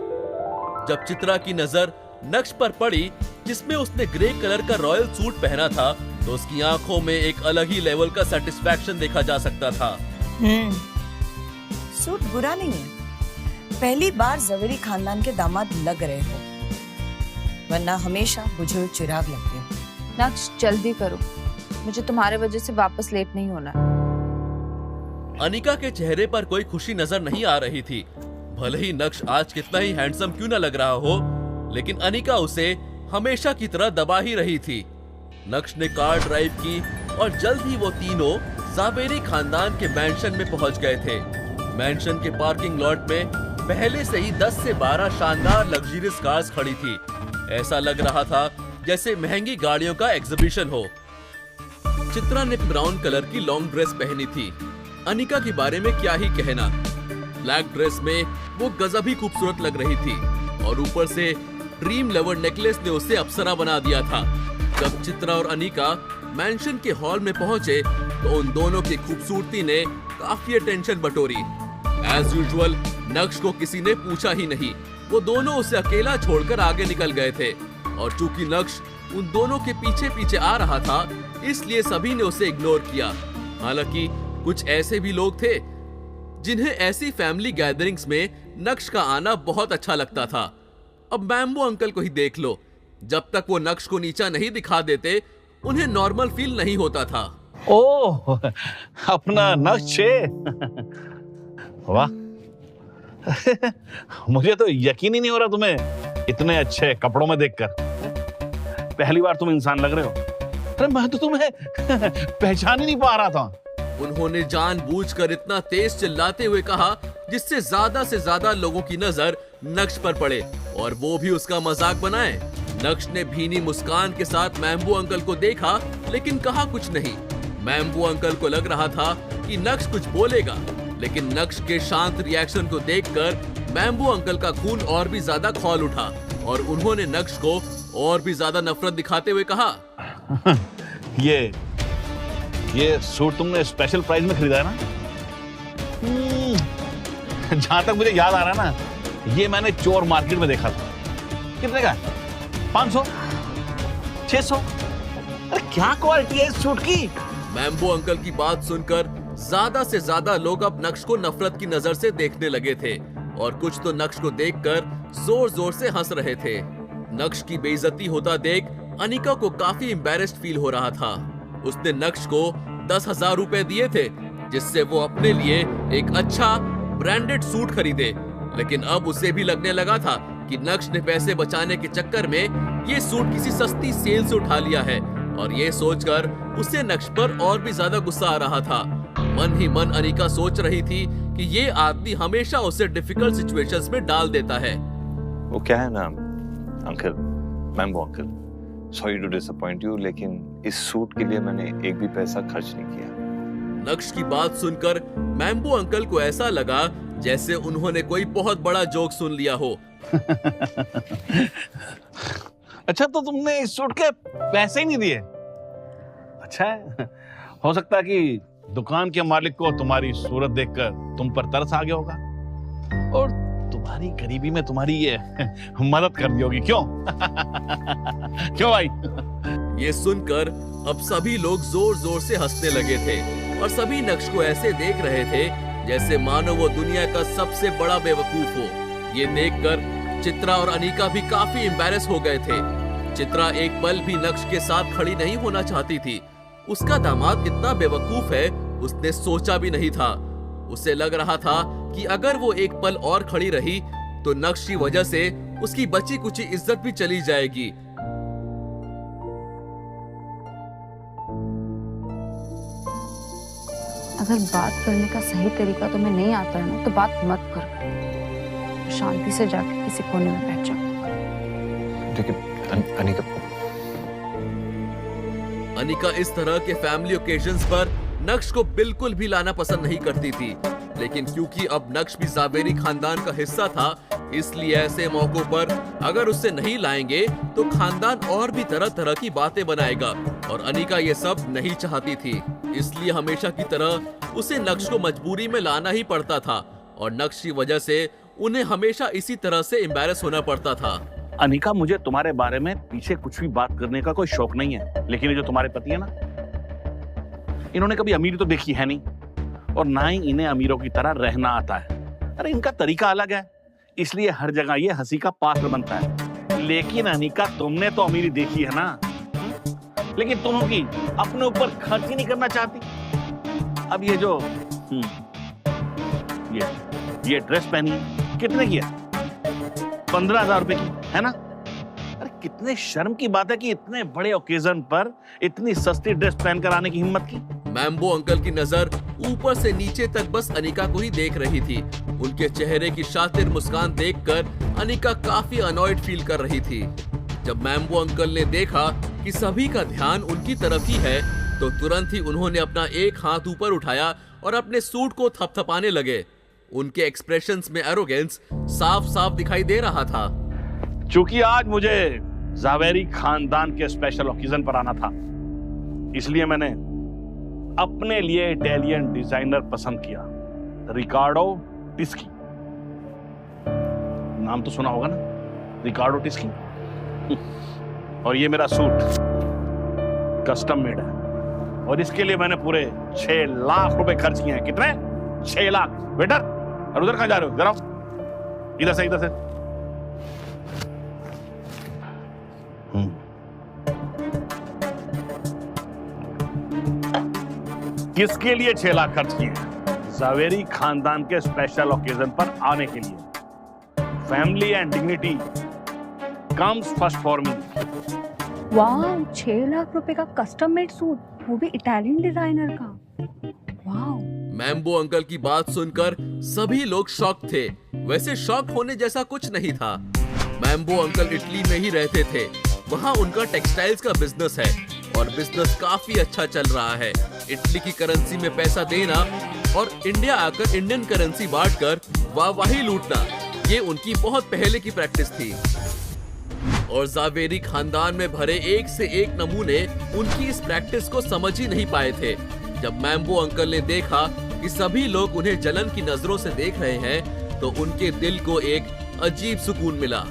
जब चित्रा की नजर नक्श पर पड़ी, जिसमें उसने ग्रे कलर का रॉयल सूट पहना था, तो उसकी आंखों में एक अलग ही लेवल का सेटिस्फैक्शन देखा जा सकता था। सूट बुरा नहीं है, पहली बार जवेरी खानदान के दामाद लग रहे हो, वरना हमेशा बुझे हुए चिराग लगते हो। नक्श, जल्दी करो, मुझे तुम्हारे वजह से वापस लेट नहीं होना। अनिका के चेहरे पर कोई खुशी नजर नहीं आ रही थी। भले ही नक्श आज कितना ही हैंडसम क्यों न लग रहा हो, लेकिन अनिका उसे हमेशा की तरह दबा ही रही थी। नक्श ने कार ड्राइव की और जल्द ही वो तीनों जावेरी खानदान के मैंशन में पहुंच गए थे। मैंशन के पार्किंग लॉट में पहले से ही 10 से 12 शानदार लग्जरियस कार्स खड़ी थी। ऐसा लग रहा था जैसे महंगी गाड़ियों का एग्जीबिशन हो। चित्रा ने ब्राउन कलर की लॉन्ग ड्रेस पहनी थी। अनिका के बारे में क्या ही कहना, ब्लैक ड्रेस में वो गजब ही खूबसूरत लग रही थी और ऊपर से ड्रीम लवर नेकलेस ने उसे अप्सरा बना दिया था। जब चित्रा और अनिका मैंशन के हॉल में पहुंचे, तो उन दोनों की खूबसूरती ने काफी अटेंशन बटोरी। एज यूजुअल नक्श को किसी ने पूछा ही नहीं, वो दोनों उसे अकेला छोड़कर आगे निकल गए थे। और चूंकि नक्श उन दोनों के पीछे पीछे आ रहा था, इसलिए सभी ने उसे इग्नोर किया। हालांकि कुछ ऐसे भी लोग थे जिन्हें ऐसी फैमिली गैदरिंग्स में नक्श का आना बहुत अच्छा लगता था। अब बैम्बू अंकल को ही देख लो, जब तक वो नक्श को नीचा नहीं दिखा देते, उन्हें नॉर्मल फील नहीं होता था। ओह, अपना नक्श, वाह मुझे तो यकीन ही नहीं हो रहा तुम्हें इतने अच्छे कपड़ों में देखकर। पहली बार तुम इंसान लग रहे हो। अरे मैं तो तुम्हें पहचान ही नहीं पा रहा था। उन्होंने जानबूझकर इतना तेज चिल्लाते हुए कहा जिससे से ज्यादा लोगों की नजर नक्श पर पड़े और वो भी उसका मजाक बनाए। नक्श ने भीनी मुस्कान के साथ मैम्बू अंकल को देखा, लेकिन कहा कुछ नहीं। मैम्बू अंकल को लग रहा था कि नक्श कुछ बोलेगा, लेकिन नक्श के शांत रिएक्शन को देखकर मैम्बो अंकल का खून और भी ज्यादा खौल उठा और उन्होंने नक्श को और भी ज्यादा नफरत दिखाते हुए कहा, ये सूट तुमने स्पेशल प्राइस में खरीदा है ना? जहां तक मुझे याद आ रहा है ना, ये मैंने चोर मार्केट में देखा था। कितने का? 500, 600? अरे क्या क्वालिटी है इस सूट की? मैम्बो अंकल की बात सुनकर ज्यादा से ज्यादा लोग अब नक्श को नफरत की नजर से देखने लगे थे और कुछ तो नक्श को देखकर जोर जोर से हंस रहे थे। नक्श की बेइज्जती होता देख अनिका को काफी एम्बैरेस्ड फील हो रहा था। उसने नक्श को 10,000 रुपए दिए थे जिससे वो अपने लिए एक अच्छा ब्रांडेड सूट खरीदे, लेकिन अब उसे भी लगने लगा था कि नक्श ने पैसे बचाने के चक्कर में ये सूट किसी सस्ती सेल से उठा लिया है और ये सोचकर उसे नक्श पर और भी ज्यादा गुस्सा आ रहा था। मन ही मन अनिका सोच रही थी कि ये आदमी हमेशा उसे डिफिकल्ट सिचुएशंस में डाल देता है। वो क्या है ना uncle, mambo uncle, sorry to disappoint you, लेकिन इस सूट के लिए मैंने एक भी पैसा खर्च नहीं किया। नक्श की बात सुनकर मैम्बो अंकल को ऐसा लगा जैसे उन्होंने कोई बहुत बड़ा जोक सुन लिया हो। अच्छा, तो तुमने इस सूट के पैसे ही नहीं दिए? अच्छा है, हो सकता है कि दुकान के मालिक को तुम्हारी सूरत देखकर तुम पर तरस आ गया होगा और तुम्हारी गरीबी में तुम्हारी ये मदद कर दी होगी। क्यों? क्यों भाई? ये सुनकर अब सभी लोग जोर जोर से हंसने लगे थे और सभी नक्श को ऐसे देख रहे थे जैसे मानो वो दुनिया का सबसे बड़ा बेवकूफ हो। ये देखकर चित्रा और अनिका भी काफी एम्बैरेस हो गए थे। चित्रा एक पल भी नक्श के साथ खड़ी नहीं होना चाहती थी। उसका दामाद इतना बेवकूफ है उसने सोचा भी नहीं था। उसे लग रहा था कि अगर वो एक पल और खड़ी रही तो नक्श की वजह से उसकी बची कुची इज्जत भी चली जाएगी। अगर बात करने का सही तरीका तुम्हें नहीं आता है ना, तो बात मत कर, शांति से जाके किसी कोने में बैठ जाओ। अनिका इस तरह के फैमिली ओकेजन्स पर नक्श को बिल्कुल भी लाना पसंद नहीं करती थी, लेकिन क्योंकि अब नक्श भी जावेरी खानदान का हिस्सा था, इसलिए ऐसे मौकों पर अगर उससे नहीं लाएंगे तो खानदान और भी तरह तरह की बातें बनाएगा और अनिका ये सब नहीं चाहती थी। इसलिए हमेशा की तरह उसे नक्श को मजबूरी में लाना ही पड़ता था और नक्श की वजह से उन्हें हमेशा इसी तरह से एम्बैरेस होना पड़ता था। अनिका, मुझे तुम्हारे बारे में पीछे कुछ भी बात करने का कोई शौक नहीं है, लेकिन ये जो तुम्हारे पति है ना, इन्होंने कभी अमीरी तो देखी है नहीं और ना ही इन्हें अमीरों की तरह रहना आता है। अरे इनका तरीका अलग है, इसलिए हर जगह ये हंसी का पात्र बनता है। लेकिन अनिका, तुमने तो अमीरी देखी है ना, लेकिन तुम होगी अपने ऊपर खर्च ही नहीं करना चाहती। अब ये जो ये ड्रेस पहनी कितने की है? 15,000 रुपए की है ना? अरे कितने शर्म की बात है कि इतने बड़े ओकेजन पर इतनी सस्ती ड्रेस पहनकर आने की हिम्मत की। मैम्बो अंकल की नजर ऊपर से नीचे तक बस अनिका को ही देख रही थी। उनके चेहरे की शातिर मुस्कान देखकर अनिका काफी अनॉयड फील कर रही थी। जब मैम्बो अंकल ने देखा कि सभी का ध्यान उनकी तरफ ही है, तो तुरंत ही उन्होंने अपना एक हाथ ऊपर उठाया और अपने सूट को थपथपाने लगे। उनके एक्सप्रेशंस में एरोगेंस साफ साफ दिखाई दे रहा था। चूंकि आज मुझे जावेरी खानदान के स्पेशल ओकेजन पर आना था, इसलिए मैंने अपने लिए इटालियन डिजाइनर पसंद किया, रिकार्डो टिस्की। नाम तो सुना होगा ना, रिकार्डो टिस्की। और ये मेरा सूट कस्टम मेड है और इसके लिए मैंने पूरे 6 लाख रुपए खर्च किए हैं। कितने? 6 लाख। वेटर, और उधर कहां जा रहे हो? जरा इधर से, इधर से। किसके लिए 6 लाख खर्च किए? जावेरी खानदान के स्पेशल ओकेजन पर आने के लिए। Family and dignity comes first for me. वाह, 6 लाख रुपए का कस्टम मेड सूट, वो भी इटालियन डिजाइनर का। वाह। मैम्बो अंकल की बात सुनकर सभी लोग शॉक थे। वैसे शॉक होने जैसा कुछ नहीं था। मैम्बो अंकल इटली में ही रहते थे। वहाँ उनका टेक्सटाइल्स का बिजनेस है और बिजनेस काफी अच्छा चल रहा है। इटली की करेंसी में पैसा देना और इंडिया आकर इंडियन करेंसी बांटकर वाहवाही लूटना, ये उनकी बहुत पहले की प्रैक्टिस थी। और जावेरी खानदान में भरे एक से एक नमूने उनकी इस प्रैक्टिस को समझ ही नहीं पाए थे। जब मैम्बो अंकल ने देखा कि सभी लोग उन्हें जलन की नजरों से देख रहे हैं, तो उनके दिल को एक अजीब सुकून मिला।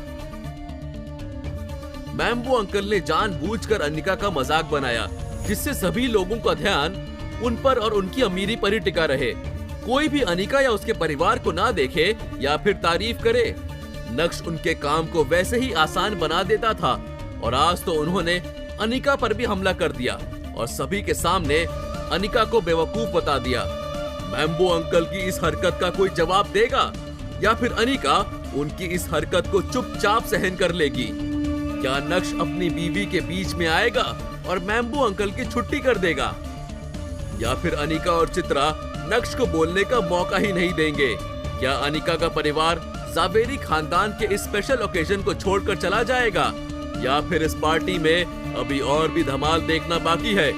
मैम्बो अंकल ने जानबूझकर अनिका का मजाक बनाया, जिससे सभी लोगों का ध्यान उन पर और उनकी अमीरी पर ही टिका रहे। कोई भी अनिका या उसके परिवार को ना देखे या फिर तारीफ करे। नक्श उनके काम को वैसे ही आसान बना देता था और आज तो उन्होंने अनिका पर भी हमला कर दिया और सभी के सामने अनिका को बेवकूफ बता दिया। मैम्बो अंकल की इस हरकत का कोई जवाब देगा या फिर अनिका उनकी इस हरकत को चुपचाप सहन कर लेगी? क्या नक्श अपनी बीवी के बीच में आएगा और मैम्बो अंकल की छुट्टी कर देगा, या फिर अनिका और चित्रा नक्श को बोलने का मौका ही नहीं देंगे? क्या अनिका का परिवार जावेरी खानदान के इस स्पेशल ओकेजन को छोड़कर चला जाएगा, या फिर इस पार्टी में अभी और भी धमाल देखना बाकी है?